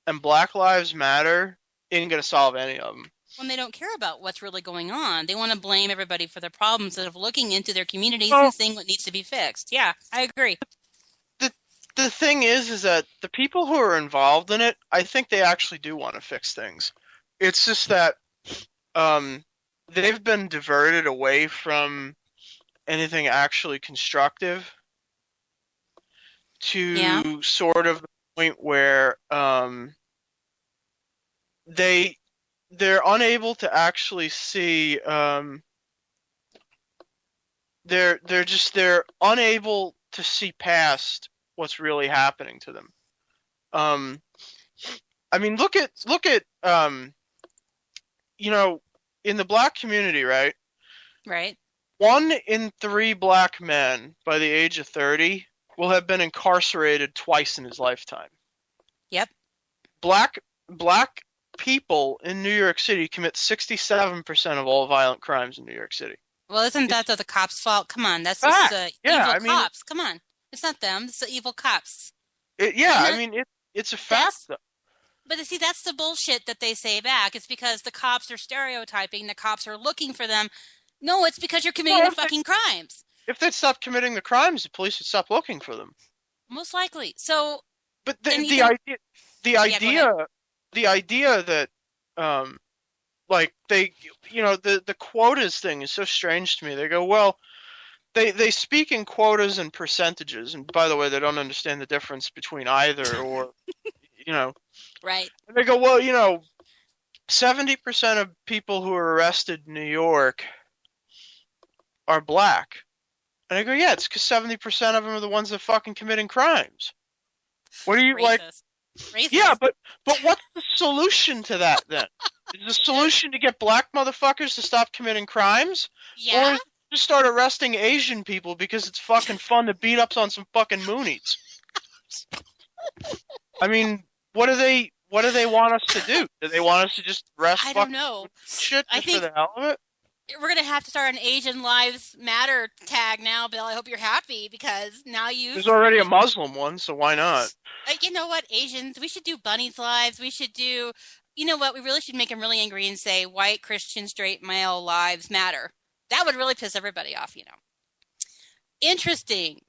and Black Lives Matter ain't gonna solve any of them. when they don't care about what's really going on. They want to blame everybody for their problems instead of looking into their communities and seeing what needs to be fixed. Yeah, I agree. The thing is that the people who are involved in it, I think they actually do want to fix things. It's just that they've been diverted away from anything actually constructive to sort of the point where they're unable to actually see they're unable to see past what's really happening to them. I mean, look at you know, in the Black community, right? Right. 1 in 3 Black men by the age of 30 will have been incarcerated twice in his lifetime. Yep. Black people in New York City commit 67% of all violent crimes in New York City. Well, isn't that the cops' fault? Come on, that's just evil cops. Come on. It's not them. It's the evil cops. It's a fact, though. But see, that's the bullshit that they say back. It's because the cops are stereotyping. The cops are looking for them. No, it's because you're committing the fucking crimes. If they'd stop committing the crimes, the police would stop looking for them. Most likely. So, but the idea that like they, you know, the quotas thing is so strange to me. They go, well, they speak in quotas and percentages, and by the way, they don't understand the difference between either or, you know. Right. And they go, well, you know, 70% of people who are arrested in New York are Black. And I go, yeah, it's because 70% of them are the ones that fucking committing crimes. What are you Racist. Yeah, but what's the solution to that then? Is the solution to get Black motherfuckers to stop committing crimes? Yeah. Or just start arresting Asian people because it's fucking fun to beat up on some fucking Moonies? I mean, what do they want us to do? Do they want us to just arrest I don't know. shit just for the hell of it? We're going to have to start an Asian Lives Matter tag now, Bill. I hope you're happy because now There's already a Muslim one, so why not? You know what, Asians, we should do bunnies' lives. We should do, you know what, we really should make them really angry and say white, Christian, straight, male lives matter. That would really piss everybody off, you know. Interesting.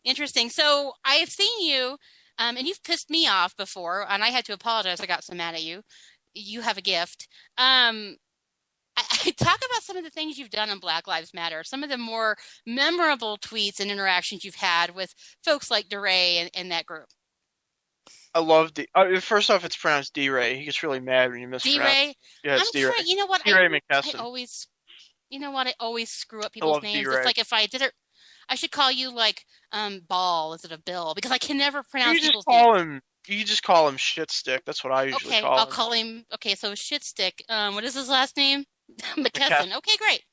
So I've seen you, and you've pissed me off before, and I had to apologize. I got so mad at you. You have a gift. I talk about some of the things you've done on Black Lives Matter, some of the more memorable tweets and interactions you've had with folks like DeRay and that group. I love first off, it's pronounced D-Ray. He gets really mad when you mispronounce. D-Ray? Yeah, it's D-Ray. You know what? D-Ray I McKesson. always screw up people's names. D-Ray. It's like if I did it, I should call you like Ball instead of Bill because I can never pronounce people's names. You just call him Shitstick. That's what I usually call him. Okay, I'll call him. Okay, so Shitstick. What is his last name? McKesson. Okay, great.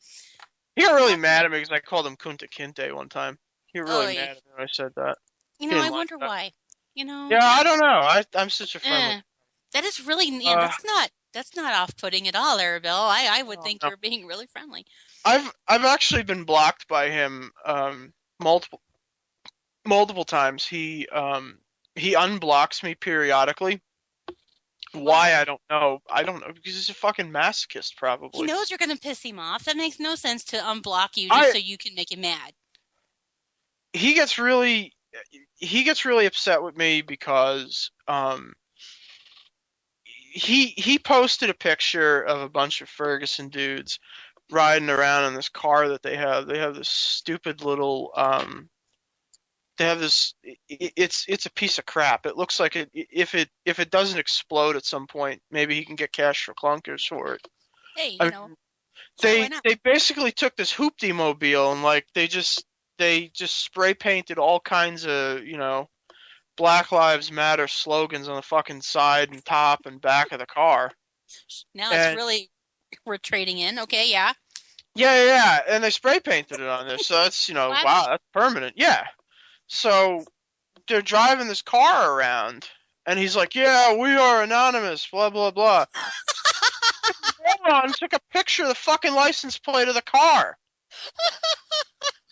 He got really mad at me because I called him Kunta Kinte one time. He got really mad at me when I said that. You know, I wonder why. You know. Yeah, I don't know. I'm such a friendly. That is really that's not off-putting at all, there, Bill. I would think you're being really friendly. I've actually been blocked by him multiple times. He unblocks me periodically. Why? I don't know. Because he's a fucking masochist, probably. He knows you're going to piss him off. That makes no sense to unblock you just so you can make him mad. He gets really upset with me because he posted a picture of a bunch of Ferguson dudes riding around in this car that they have. They have this stupid little they have this. It's a piece of crap. It looks like if it doesn't explode at some point, maybe he can get cash for clunkers for it. Hey, they basically took this hoopty mobile and like they just they just spray painted all kinds of, Black Lives Matter slogans on the fucking side and top and back of the car. Now it's really, we're trading in. Okay, yeah. Yeah, and they spray painted it on there, so that's, wow, that's permanent. Yeah. So they're driving this car around, and he's like, yeah, we are anonymous, blah, blah, blah. Moron took a picture of the fucking license plate of the car.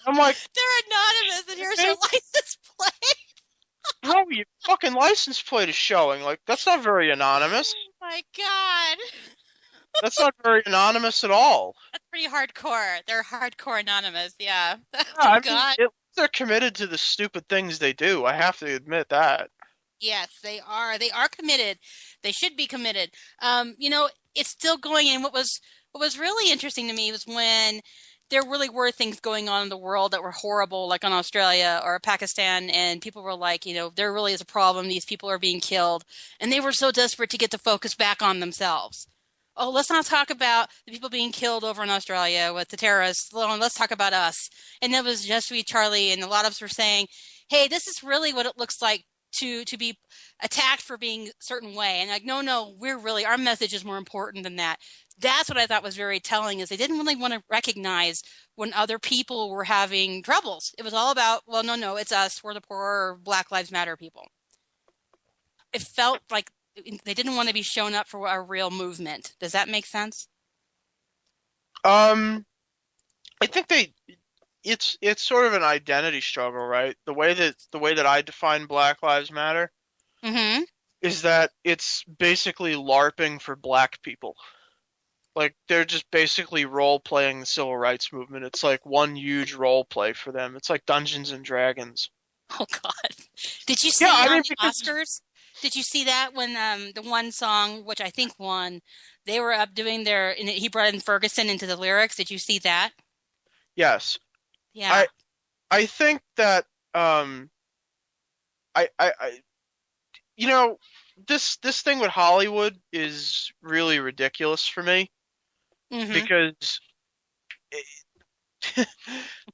I'm like, they're anonymous, and here's your license plate. Bro, your fucking license plate is showing. Like, that's not very anonymous. Oh my god. That's not very anonymous at all. That's pretty hardcore. They're hardcore anonymous, yeah. I mean, they're committed to the stupid things they do. I have to admit that. Yes, they are. They are committed. They should be committed. It's still going. And what was really interesting to me was when there really were things going on in the world that were horrible, like on Australia or Pakistan, and people were like, there really is a problem. These people are being killed. And they were so desperate to get the focus back on themselves. Oh, let's not talk about the people being killed over in Australia with the terrorists. Let's talk about us. And that was just we, Charlie, and a lot of us were saying, hey, this is really what it looks like to be attacked for being a certain way. And like, no, our message is more important than that. That's what I thought was very telling, is they didn't really want to recognize when other people were having troubles. It was all about, well, no, it's us. We're the poor Black Lives Matter people. It felt like they didn't want to be shown up for a real movement. Does that make sense? I think it's sort of an identity struggle, right? The way that I define Black Lives Matter is that it's basically LARPing for black people. Like, they're just basically role-playing the civil rights movement. It's like one huge role play for them. It's like Dungeons and Dragons. Oh, God. Did you see the Oscars? Did you see that when the one song, which I think won, they were up doing he brought in Ferguson into the lyrics. Did you see that? Yes. Yeah. I think that this thing with Hollywood is really ridiculous for me because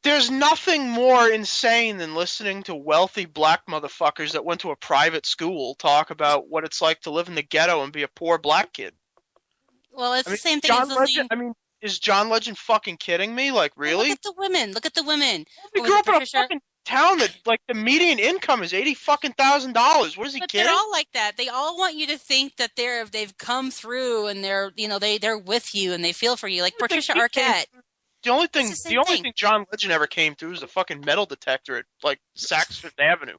there's nothing more insane than listening to wealthy black motherfuckers that went to a private school talk about what it's like to live in the ghetto and be a poor black kid. Well, it's the same thing as listening... is John Legend fucking kidding me? Like, really? Look at the women. We grew up in a fucking town that, like, the median income is $80,000. What is he kidding? They're all like that. They all want you to think that they've come through and they're with you and they feel for you. Like Patricia Arquette. The only thing John Legend ever came through was a fucking metal detector at, like, Saks Fifth Avenue.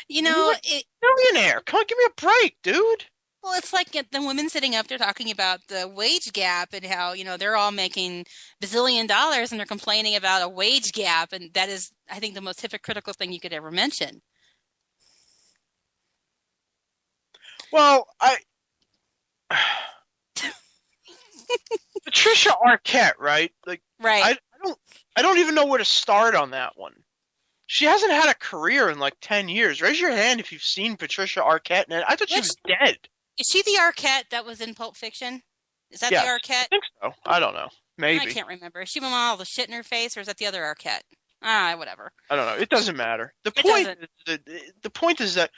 Millionaire. Come on, give me a break, dude. Well, it's like the women sitting up there talking about the wage gap and how, they're all making bazillion dollars and they're complaining about a wage gap. And that is, I think, the most hypocritical thing you could ever mention. Well, Patricia Arquette, right? Like, right. I don't even know where to start on that one. She hasn't had a career in like 10 years. Raise your hand if you've seen Patricia Arquette. I thought she was dead. Is she the Arquette that was in Pulp Fiction? Is that the Arquette? I think so. I don't know. Maybe. I can't remember. Is she with all the shit in her face, or is that the other Arquette? Whatever. I don't know. It doesn't matter. The point is that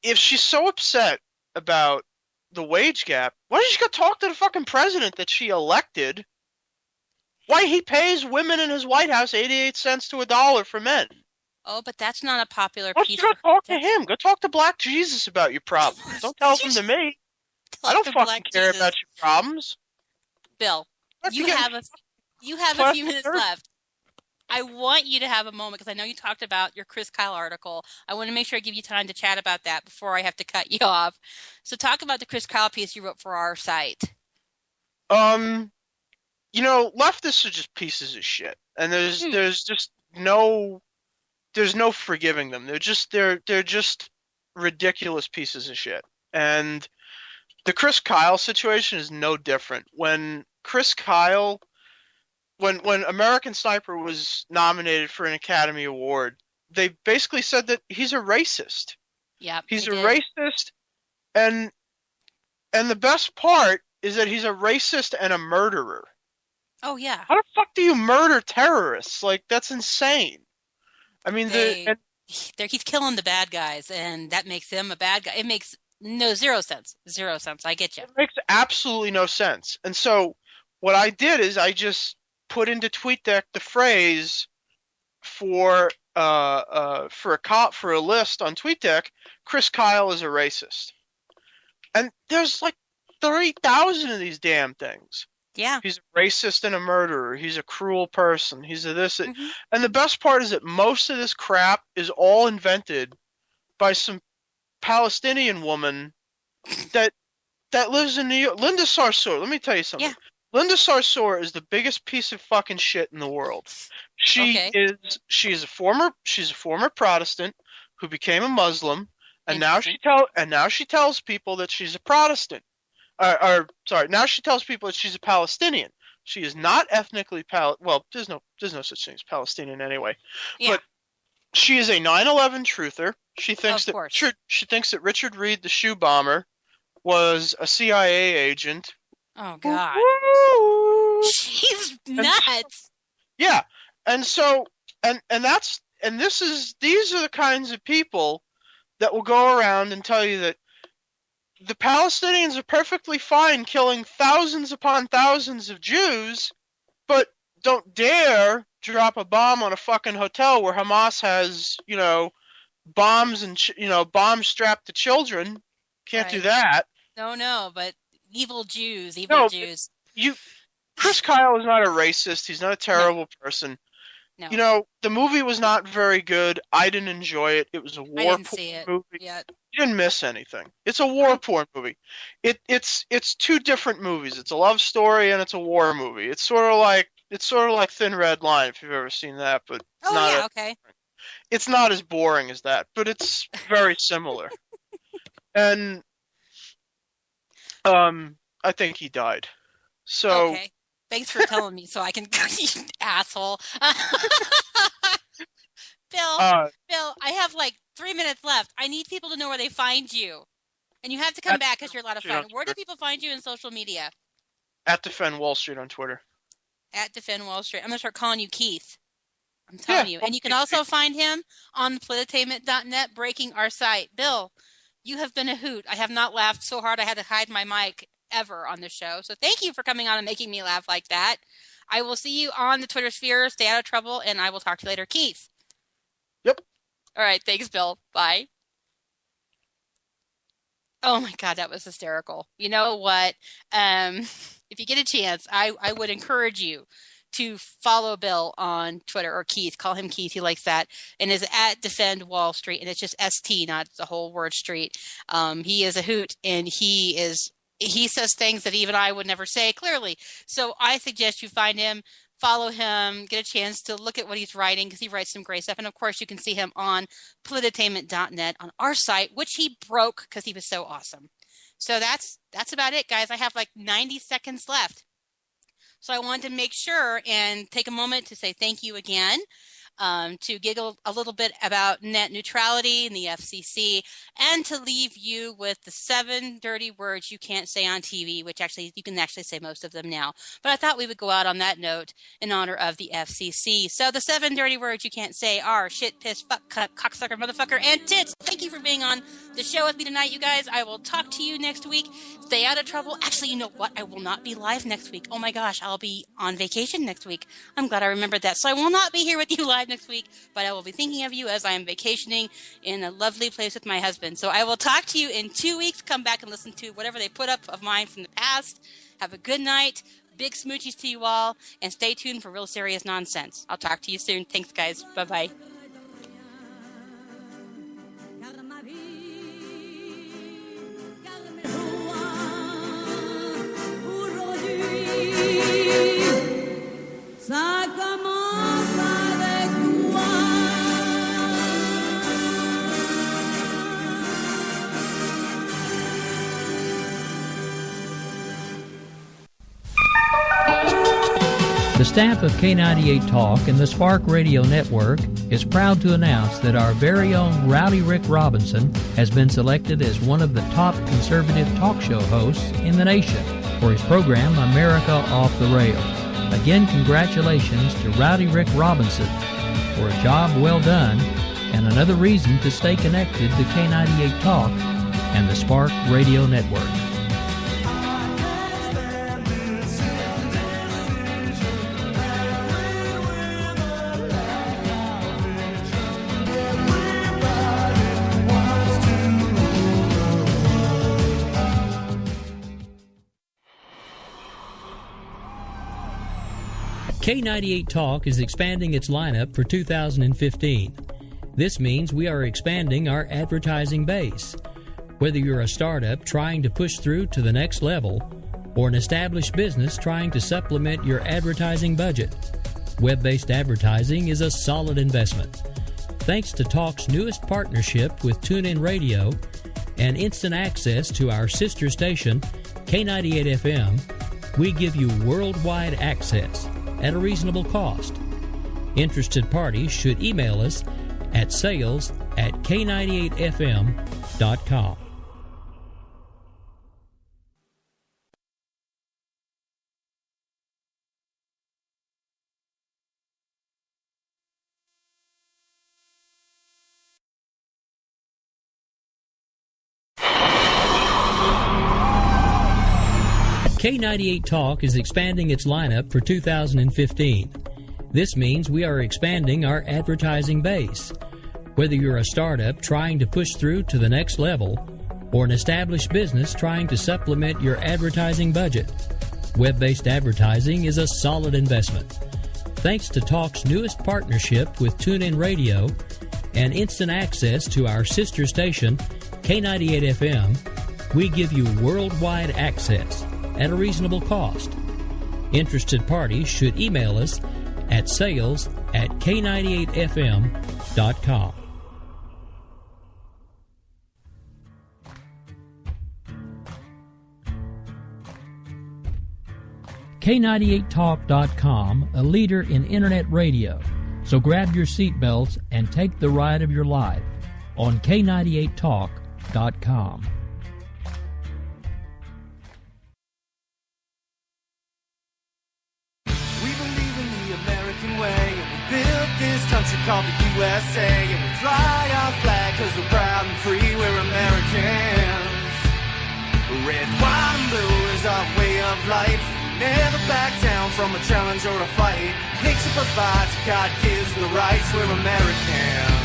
if she's so upset about the wage gap, why doesn't she go talk to the fucking president that she elected? Why he pays women in his White House 88 cents to $1 for men? Oh, but that's not a popular piece. Go talk to him. Go talk to Black Jesus about your problems. Don't tell them to me. I don't fucking care about your problems. Bill, you have a few minutes left. I want you to have a moment because I know you talked about your Chris Kyle article. I want to make sure I give you time to chat about that before I have to cut you off. So talk about the Chris Kyle piece you wrote for our site. Leftists are just pieces of shit, and there's just no forgiving them. They're just ridiculous pieces of shit. And the Chris Kyle situation is no different. When Chris Kyle, when American Sniper was nominated for an Academy Award, they basically said that he's a racist. Yeah, he's a racist, and the best part is that he's a racist and a murderer. Oh, yeah. How the fuck do you murder terrorists? Like, that's insane. I mean, he's killing the bad guys, and that makes him a bad guy. It makes zero sense. Zero sense. I get you. It makes absolutely no sense. And so what I did is I just put into TweetDeck the phrase for a list on TweetDeck, Chris Kyle is a racist. And there's like 30,000 of these damn things. Yeah. He's a racist and a murderer. He's a cruel person. He's a this. And the best part is that most of this crap is all invented by some Palestinian woman that lives in New York. Linda Sarsour. Let me tell you something. Yeah. Linda Sarsour is the biggest piece of fucking shit in the world. She's a former Protestant who became a Muslim, and now she tells people that she's a Protestant. Now she tells people that she's a Palestinian. She is not ethnically there's no such thing as Palestinian anyway. Yeah. But she is a 9/11 truther. She thinks that Richard Reed, the shoe bomber, was a CIA agent. Oh God. She's nuts. Yeah. And so these are the kinds of people that will go around and tell you that the Palestinians are perfectly fine killing thousands upon thousands of Jews, but don't dare drop a bomb on a fucking hotel where Hamas has, bombs and, bombs strapped to children. Can't do that. No, but evil Jews. Chris Kyle is not a racist. He's not a terrible person. No. The movie was not very good. I didn't enjoy it. It was a war porn movie. Yet. You didn't miss anything. It's a war porn movie. It's two different movies. It's a love story and it's a war movie. It's sort of like Thin Red Line, if you've ever seen that, but it's not as boring as that, but it's very similar. And I think he died. So okay. Thanks for telling me so I can you asshole. Bill, I have like 3 minutes left. I need people to know where they find you. And you have to come back because you're a lot of fun. Where do people find you in social media? At Defend Wall Street on Twitter. At Defend Wall Street. I'm going to start calling you Keith. I'm telling you. And you can also find him on polititainment.net, breaking our site. Bill, you have been a hoot. I have not laughed so hard I had to hide my mic ever on the show. So thank you for coming on and making me laugh like that. I will see you on the Twitter sphere. Stay out of trouble, and I will talk to you later. Keith. Yep. All right. Thanks, Bill. Bye. Oh, my God. That was hysterical. You know what? If you get a chance, I would encourage you to follow Bill on Twitter, or Keith. Call him Keith. He likes that. And is at Defend Wall Street. And it's just ST, not the whole word street. He is a hoot, and he says things that even I would never say clearly. So I suggest you find him, follow him, get a chance to look at what he's writing, because he writes some great stuff. And of course, you can see him on polititainment.net on our site, which he broke because he was so awesome. So that's about it, guys. I have like 90 seconds left. So I wanted to make sure and take a moment to say thank you again, to giggle a little bit about net neutrality and the FCC, and to leave you with the 7 dirty words you can't say on TV, which actually you can actually say most of them now. But I thought we would go out on that note in honor of the FCC. So the 7 dirty words you can't say are shit, piss, fuck, cunt, cocksucker, motherfucker, and tits. Thank you for being on the show with me tonight, you guys. I will talk to you next week. Stay out of trouble. Actually, you know what? I will not be live next week. Oh my gosh, I'll be on vacation next week. I'm glad I remembered that. So I will not be here with you live next week, but I will be thinking of you as I am vacationing in a lovely place with my husband. So I will talk to you in 2 weeks. Come back and listen to whatever they put up of mine from the past. Have a good night. Big smoochies to you all, and stay tuned for real serious nonsense. I'll talk to you soon. Thanks, guys. Bye-bye. The staff of K98 Talk and the Spark Radio Network is proud to announce that our very own Rowdy Rick Robinson has been selected as one of the top conservative talk show hosts in the nation for his program America Off the Rails. Again, congratulations to Rowdy Rick Robinson for a job well done and another reason to stay connected to K98 Talk and the Spark Radio Network. K98 Talk is expanding its lineup for 2015. This means we are expanding our advertising base. Whether you're a startup trying to push through to the next level or an established business trying to supplement your advertising budget, web-based advertising is a solid investment. Thanks to Talk's newest partnership with TuneIn Radio and instant access to our sister station, K98 FM, we give you worldwide access at a reasonable cost. Interested parties should email us at sales@k98fm.com. K98 Talk is expanding its lineup for 2015. This means we are expanding our advertising base. Whether you're a startup trying to push through to the next level or an established business trying to supplement your advertising budget, web-based advertising is a solid investment. Thanks to Talk's newest partnership with TuneIn Radio and instant access to our sister station, K98 FM, we give you worldwide access at a reasonable cost. Interested parties should email us at sales@k98fm.com. K98talk.com, a leader in internet radio. So grab your seatbelts and take the ride of your life on K98talk.com. This country called the USA, and we fly our flag cause we're proud and free, we're Americans. Red, white, and blue is our way of life. Never back down from a challenge or a fight. Nature provides, God gives the rights, we're Americans.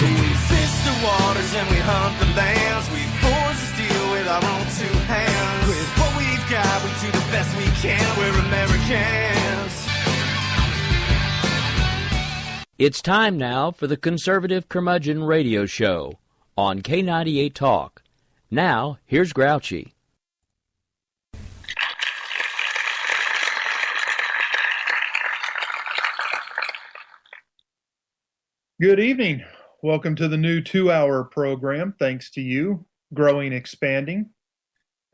We fish the waters and we hunt the lands. We forge the steel with our own two hands. With what we've got, we do the best we can, we're Americans. It's time now for the Conservative Curmudgeon Radio Show on K98 Talk. Now, here's Grouchy. Good evening. Welcome to the new 2-hour program. Thanks to you. Growing, expanding.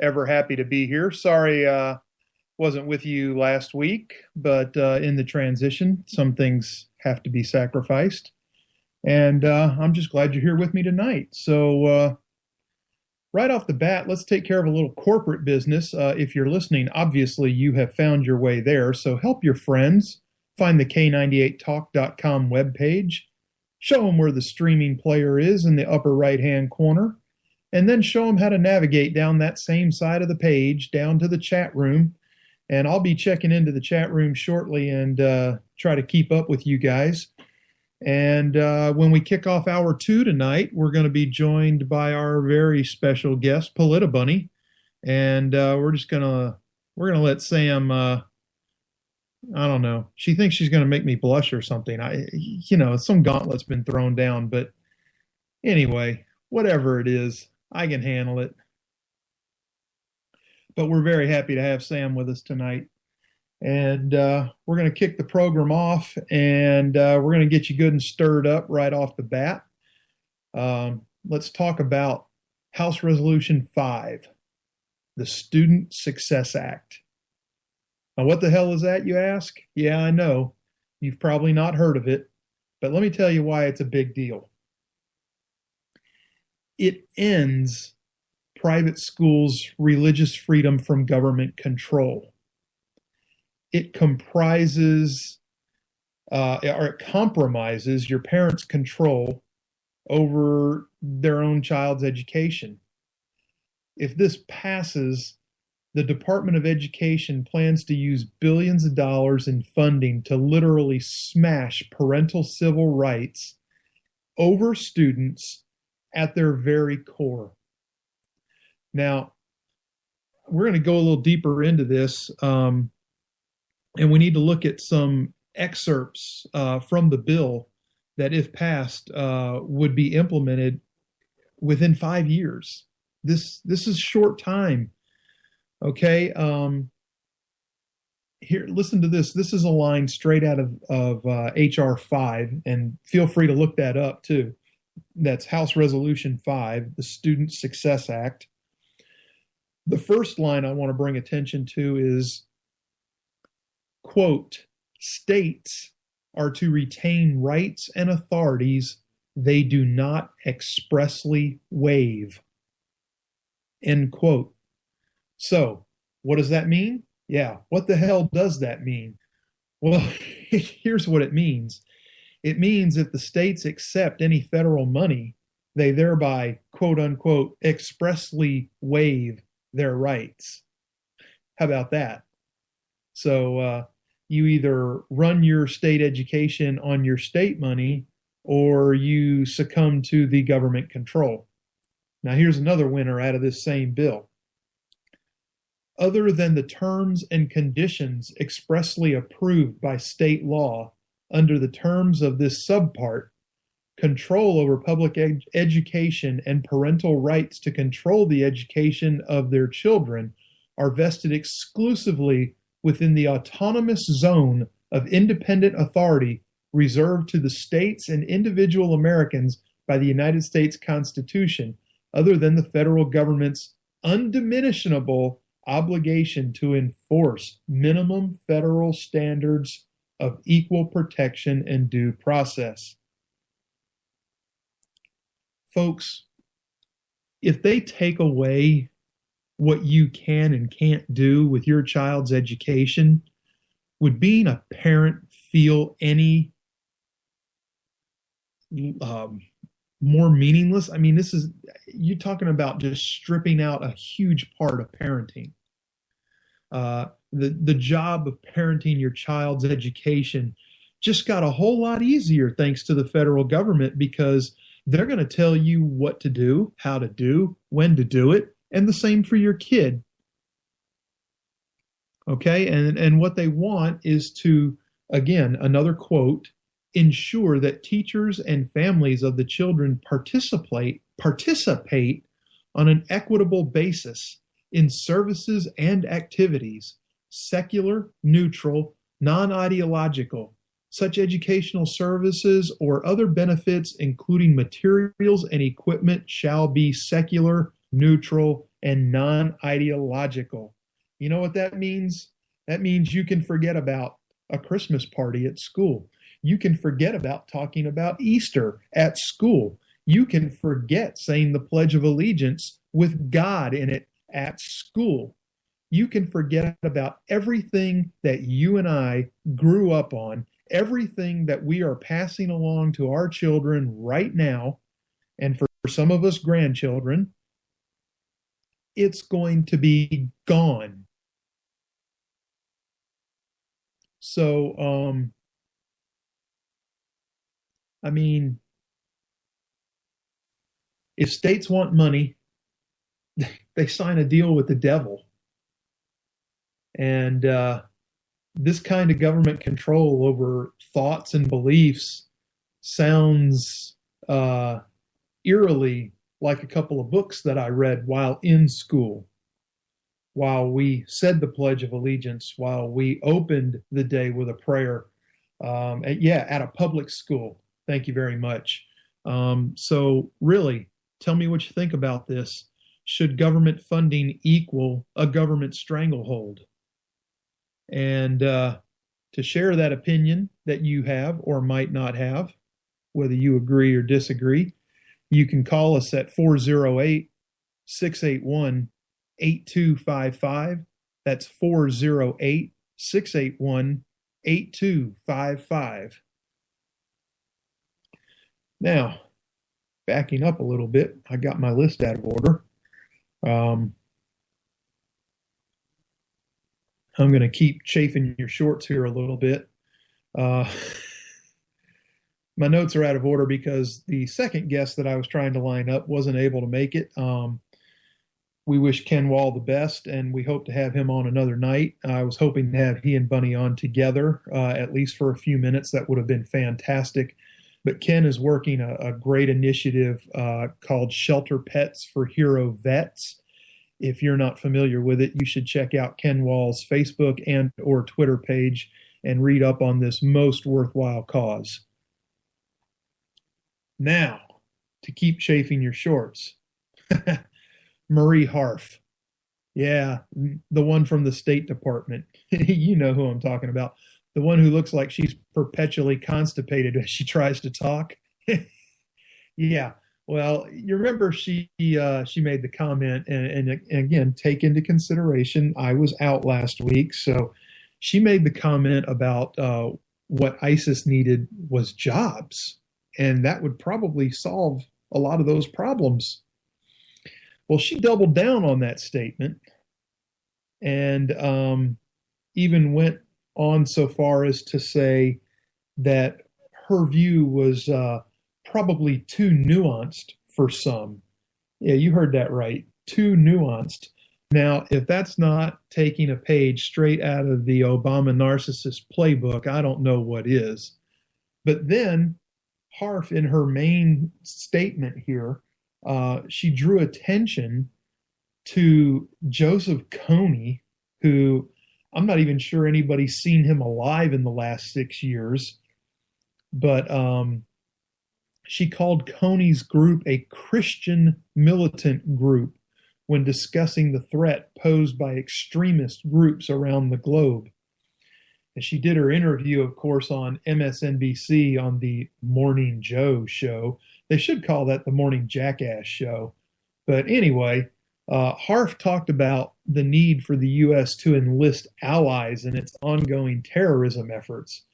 Ever happy to be here. Sorry, wasn't with you last week, but in the transition, some things have to be sacrificed. And I'm just glad you're here with me tonight. So right off the bat, let's take care of a little corporate business. If you're listening, obviously you have found your way there. So help your friends find the K98talk.com webpage. Show them where the streaming player is in the upper right-hand corner. And then show them how to navigate down that same side of the page down to the chat room. And I'll be checking into the chat room shortly and try to keep up with you guys. And when we kick off hour 2 tonight, we're going to be joined by our very special guest, Polita Bunny. And we're going to let Sam, I don't know. She thinks she's going to make me blush or something. Some gauntlet's been thrown down. But anyway, whatever it is, I can handle it. But we're very happy to have Sam with us tonight. And we're going to kick the program off, and we're going to get you good and stirred up right off the bat. Let's talk about House Resolution 5, the Student Success Act. Now, what the hell is that, you ask? Yeah, I know. You've probably not heard of it, but let me tell you why it's a big deal. It ends private schools' religious freedom from government control. it comprises or it compromises your parents' control over their own child's education. If this passes, the Department of Education plans to use billions of dollars in funding to literally smash parental civil rights over students at their very core. Now, we're going to go a little deeper into this, and we need to look at some excerpts from the bill that, if passed, would be implemented within 5 years. This is short time. Okay. Here, listen to this. This is a line straight out of HR 5, and feel free to look that up too. That's House Resolution 5, the Student Success Act. The first line I want to bring attention to is, quote, states are to retain rights and authorities they do not expressly waive, end quote. So, what does that mean? Yeah, what the hell does that mean? Well, here's what it means. It means if the states accept any federal money, they thereby, quote unquote, expressly waive their rights. How about that? So you either run your state education on your state money or you succumb to the government control. Now, here's another winner out of this same bill. Other than the terms and conditions expressly approved by state law under the terms of this subpart, control over public education and parental rights to control the education of their children are vested exclusively within the autonomous zone of independent authority reserved to the states and individual Americans by the United States Constitution, other than the federal government's undiminishable obligation to enforce minimum federal standards of equal protection and due process. Folks, if they take away what you can and can't do with your child's education, would being a parent feel any more meaningless? I mean, you're talking about just stripping out a huge part of parenting. The job of parenting your child's education just got a whole lot easier thanks to the federal government, because they're going to tell you what to do, how to do, when to do it, and the same for your kid. Okay, and what they want is to, again, another quote, ensure that teachers and families of the children participate on an equitable basis in services and activities, secular, neutral, non-ideological. Such educational services or other benefits, including materials and equipment, shall be secular, neutral, and non-ideological. You know what that means? That means you can forget about a Christmas party at school. You can forget about talking about Easter at school. You can forget saying the Pledge of Allegiance with God in it at school. You can forget about everything that you and I grew up on, everything that we are passing along to our children right now, and for some of us grandchildren, it's going to be gone. So, I mean, if states want money, they sign a deal with the devil. And this kind of government control over thoughts and beliefs sounds eerily like a couple of books that I read while in school, while we said the Pledge of Allegiance, while we opened the day with a prayer, at a public school. Thank you very much. So really, tell me what you think about this. Should government funding equal a government stranglehold? And to share that opinion that you have or might not have, whether you agree or disagree, you can call us at 408-681-8255. That's 408-681-8255. 681-8255. Now, backing up a little bit, I got my list out of order. I'm going to keep chafing your shorts here a little bit. My notes are out of order because the second guest that I was trying to line up wasn't able to make it. We wish Ken Wall the best, and we hope to have him on another night. I was hoping to have he and Bunny on together, at least for a few minutes. That would have been fantastic. But Ken is working a great initiative called Shelter Pets for Hero Vets. If you're not familiar with it, you should check out Ken Wall's Facebook and or Twitter page and read up on this most worthwhile cause. Now, to keep chafing your shorts, Marie Harf. Yeah, the one from the State Department. You know who I'm talking about. The one who looks like she's perpetually constipated as she tries to talk. Yeah. Well, you remember she made the comment, and again, take into consideration, I was out last week, so she made the comment about what ISIS needed was jobs, and that would probably solve a lot of those problems. Well, she doubled down on that statement and even went on so far as to say that her view was probably too nuanced for some. Yeah, you heard that right. Too nuanced. Now, if that's not taking a page straight out of the Obama narcissist playbook, I don't know what is. But then Harf, in her main statement here, she drew attention to Joseph Kony, who I'm not even sure anybody's seen him alive in the last 6 years, but she called Kony's group a Christian militant group when discussing the threat posed by extremist groups around the globe. And she did her interview, of course, on MSNBC on the Morning Joe show. They should call that the Morning Jackass show. But anyway, Harf talked about the need for the U.S. to enlist allies in its ongoing terrorism efforts.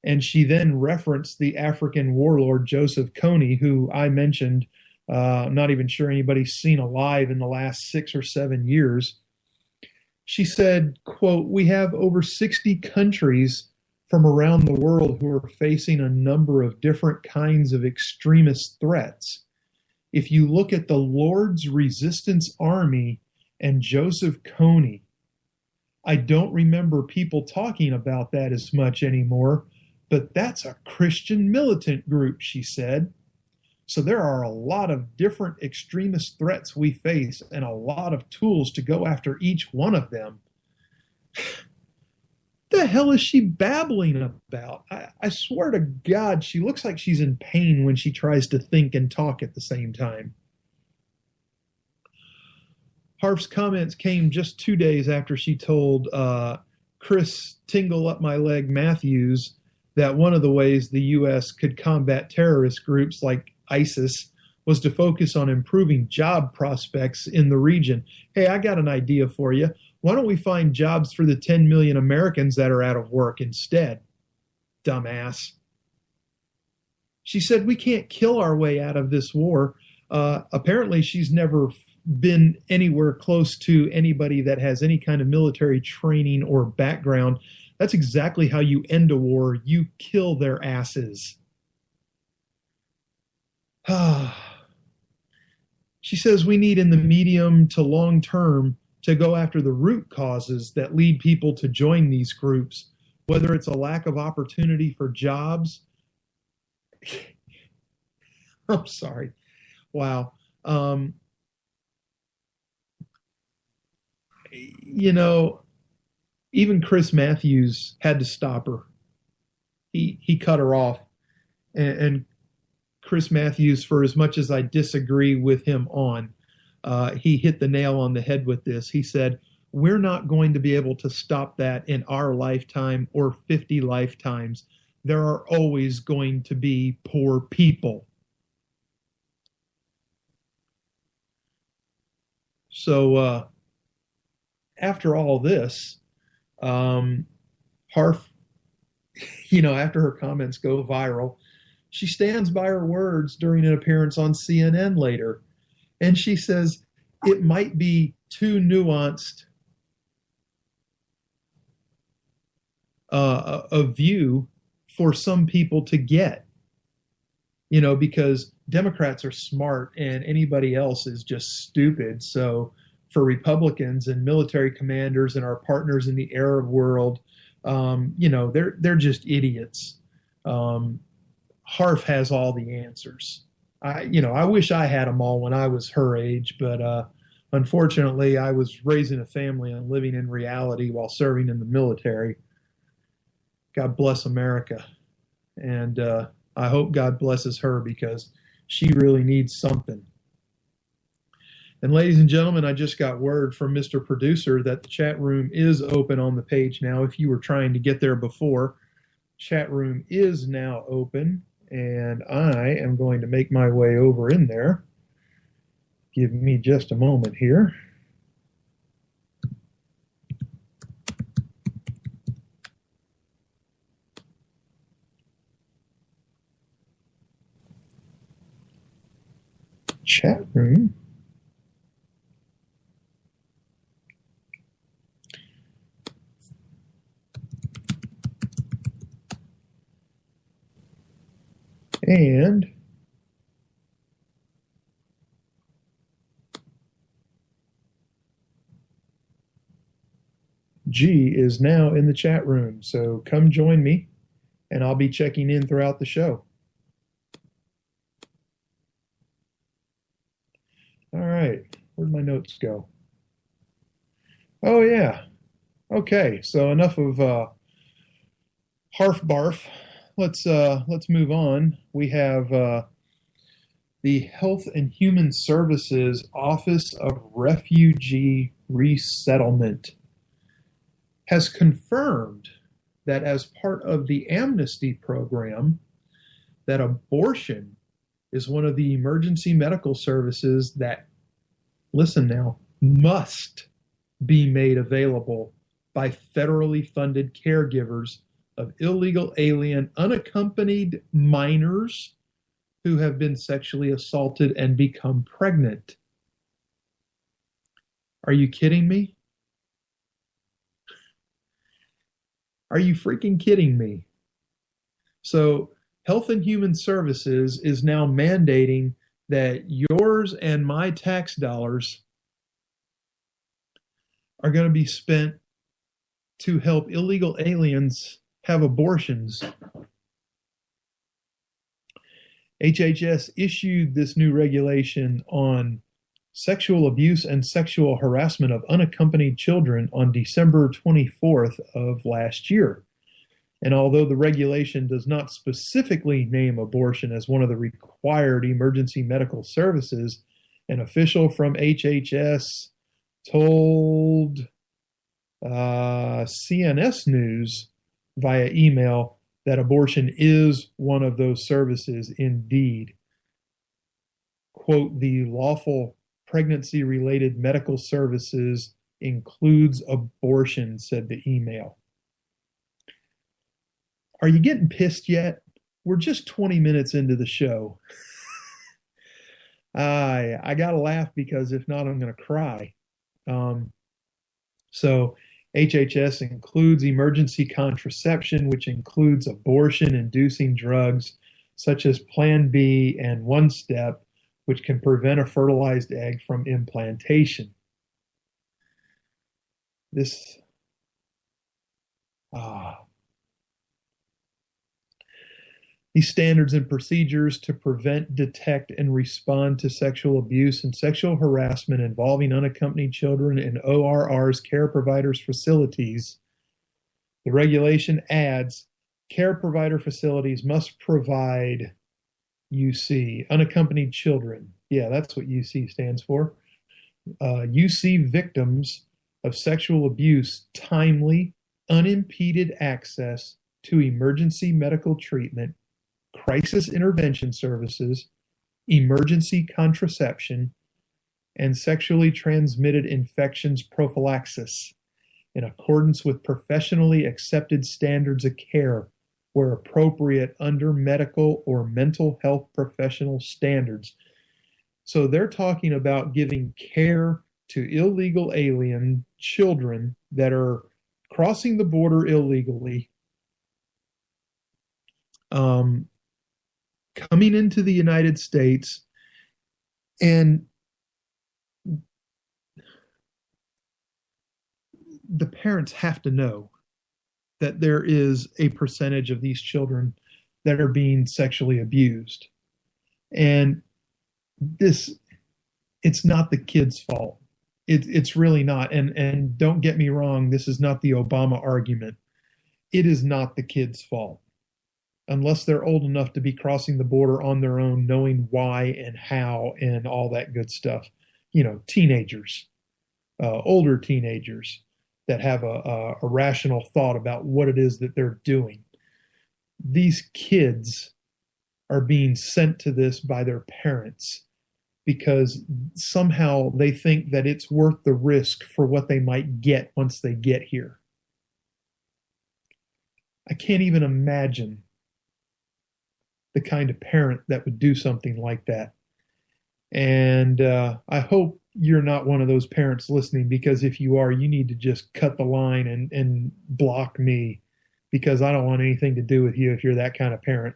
And she then referenced the African warlord Joseph Kony, who I mentioned, I'm not even sure anybody's seen alive in the last 6 or 7 years. She said, quote, "We have over 60 countries from around the world who are facing a number of different kinds of extremist threats. If you look at the Lord's Resistance Army and Joseph Kony, I don't remember people talking about that as much anymore, but that's a Christian militant group," she said. So there are a lot of different extremist threats we face and a lot of tools to go after each one of them. The hell is she babbling about? I swear to God, she looks like she's in pain when she tries to think and talk at the same time. Harf's comments came just 2 days after she told Chris Tingle Up My Leg Matthews that one of the ways the U.S. could combat terrorist groups like ISIS was to focus on improving job prospects in the region. Hey, I got an idea for you. Why don't we find jobs for the 10 million Americans that are out of work instead? Dumbass. She said, we can't kill our way out of this war. Apparently, she's never been anywhere close to anybody that has any kind of military training or background. That's exactly how you end a war. You kill their asses. She says we need in the medium to long term to go after the root causes that lead people to join these groups, whether it's a lack of opportunity for jobs. I'm sorry. Wow. You know, even Chris Matthews had to stop her. He cut her off. And Chris Matthews, for as much as I disagree with him on, he hit the nail on the head with this. He said, we're not going to be able to stop that in our lifetime or 50 lifetimes. There are always going to be poor people. So after all this, Harf, after her comments go viral, she stands by her words during an appearance on CNN later. And she says it might be too nuanced a view for some people to get, because Democrats are smart and anybody else is just stupid. So for Republicans and military commanders and our partners in the Arab world, they're just idiots. Harf has all the answers. I wish I had them all when I was her age, but unfortunately, I was raising a family and living in reality while serving in the military. God bless America. And I hope God blesses her because she really needs something. And ladies and gentlemen, I just got word from Mr. Producer that the chat room is open on the page now. If you were trying to get there before, chat room is now open, and I am going to make my way over in there. Give me just a moment here. Chat room. And G is now in the chat room. So come join me, and I'll be checking in throughout the show. All right, where'd my notes go? Oh yeah. Okay, so enough of harf barf. Let's move on. We have the Health and Human Services Office of Refugee Resettlement has confirmed that as part of the amnesty program, that abortion is one of the emergency medical services that, listen now, must be made available by federally funded caregivers of illegal alien unaccompanied minors who have been sexually assaulted and become pregnant. Are you kidding me? Are you freaking kidding me? So Health and Human Services is now mandating that yours and my tax dollars are going to be spent to help illegal aliens have abortions. HHS issued this new regulation on sexual abuse and sexual harassment of unaccompanied children on December 24th of last year. And although the regulation does not specifically name abortion as one of the required emergency medical services, an official from HHS told CNS News via email that abortion is one of those services indeed. Quote, the lawful pregnancy-related medical services includes abortion, said the email. Are you getting pissed yet? We're just 20 minutes into the show. I got to laugh because if not, I'm going to cry. So HHS includes emergency contraception, which includes abortion-inducing drugs such as Plan B and One Step, which can prevent a fertilized egg from implantation. These standards and procedures to prevent, detect, and respond to sexual abuse and sexual harassment involving unaccompanied children in ORR's care providers' facilities. The regulation adds, care provider facilities must provide UC, unaccompanied children. Yeah, that's what UC stands for. UC victims of sexual abuse timely, unimpeded access to emergency medical treatment, crisis intervention services, emergency contraception, and sexually transmitted infections prophylaxis. in accordance with professionally accepted standards of care where appropriate under medical or mental health professional standards. So they're talking about giving care to illegal alien children that are crossing the border illegally, coming into the United States, and the parents have to know that there is a percentage of these children that are being sexually abused. And it's not the kid's fault. It's really not. And don't get me wrong, this is not the Obama argument. It is not the kid's fault. Unless they're old enough to be crossing the border on their own, knowing why and how and all that good stuff. Teenagers, older teenagers that have a rational thought about what it is that they're doing. These kids are being sent to this by their parents because somehow they think that it's worth the risk for what they might get once they get here. I can't even imagine the kind of parent that would do something like that. And I hope you're not one of those parents listening, because if you are, you need to just cut the line and block me, because I don't want anything to do with you if you're that kind of parent.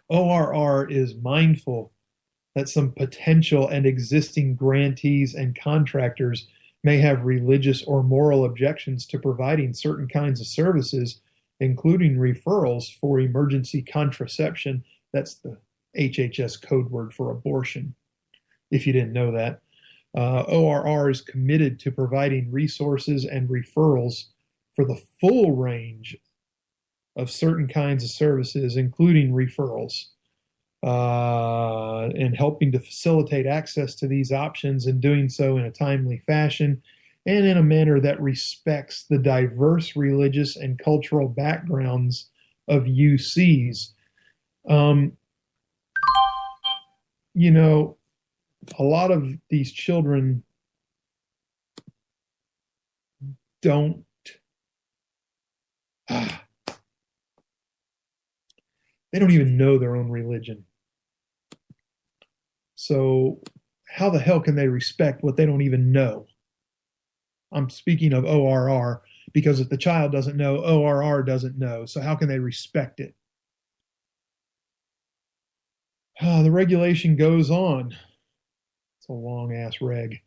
ORR is mindful that some potential and existing grantees and contractors may have religious or moral objections to providing certain kinds of services, including referrals for emergency contraception. That's the HHS code word for abortion, if you didn't know that. ORR is committed to providing resources and referrals for the full range of certain kinds of services, including referrals, and helping to facilitate access to these options, and doing so in a timely fashion and in a manner that respects the diverse religious and cultural backgrounds of UCs. A lot of these children don't they don't even know their own religion. So how the hell can they respect what they don't even know? I'm speaking of ORR, because if the child doesn't know, ORR doesn't know. So how can they respect it? The regulation goes on. It's a long-ass reg.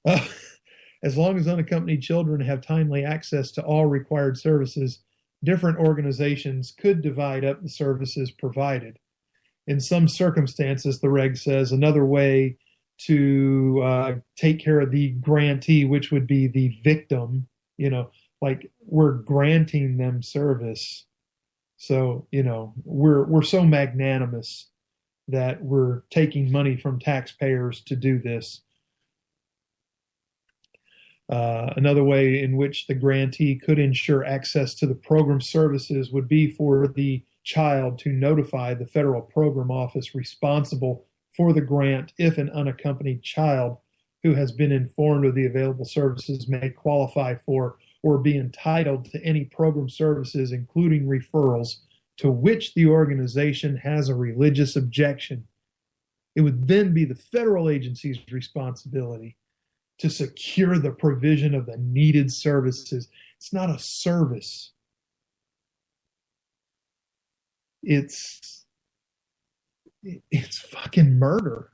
As long as unaccompanied children have timely access to all required services, different organizations could divide up the services provided. In some circumstances, the reg says, another way to take care of the grantee, which would be the victim, like we're granting them service. So, we're so magnanimous that we're taking money from taxpayers to do this. Another way in which the grantee could ensure access to the program services would be for the child to notify the federal program office responsible for the grant if an unaccompanied child who has been informed of the available services may qualify for or be entitled to any program services, including referrals, to which the organization has a religious objection. It would then be the federal agency's responsibility to secure the provision of the needed services. It's not a service. It's fucking murder.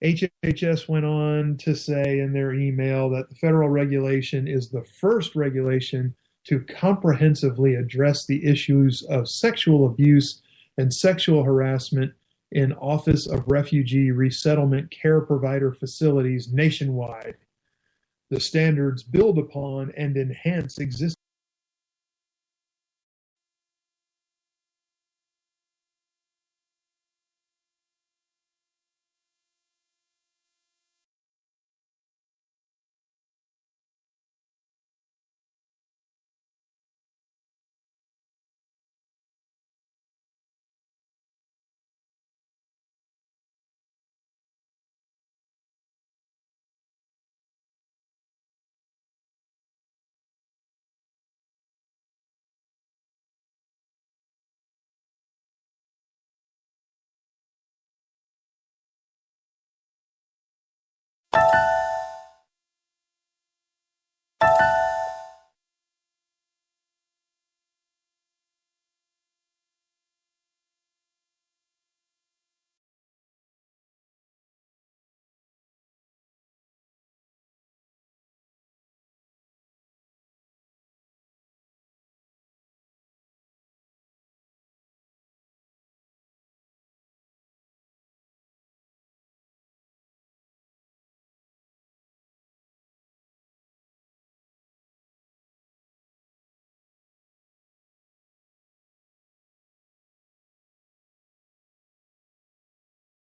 HHS went on to say in their email that the federal regulation is the first regulation to comprehensively address the issues of sexual abuse and sexual harassment in Office of Refugee Resettlement Care Provider facilities nationwide. The standards build upon and enhance existing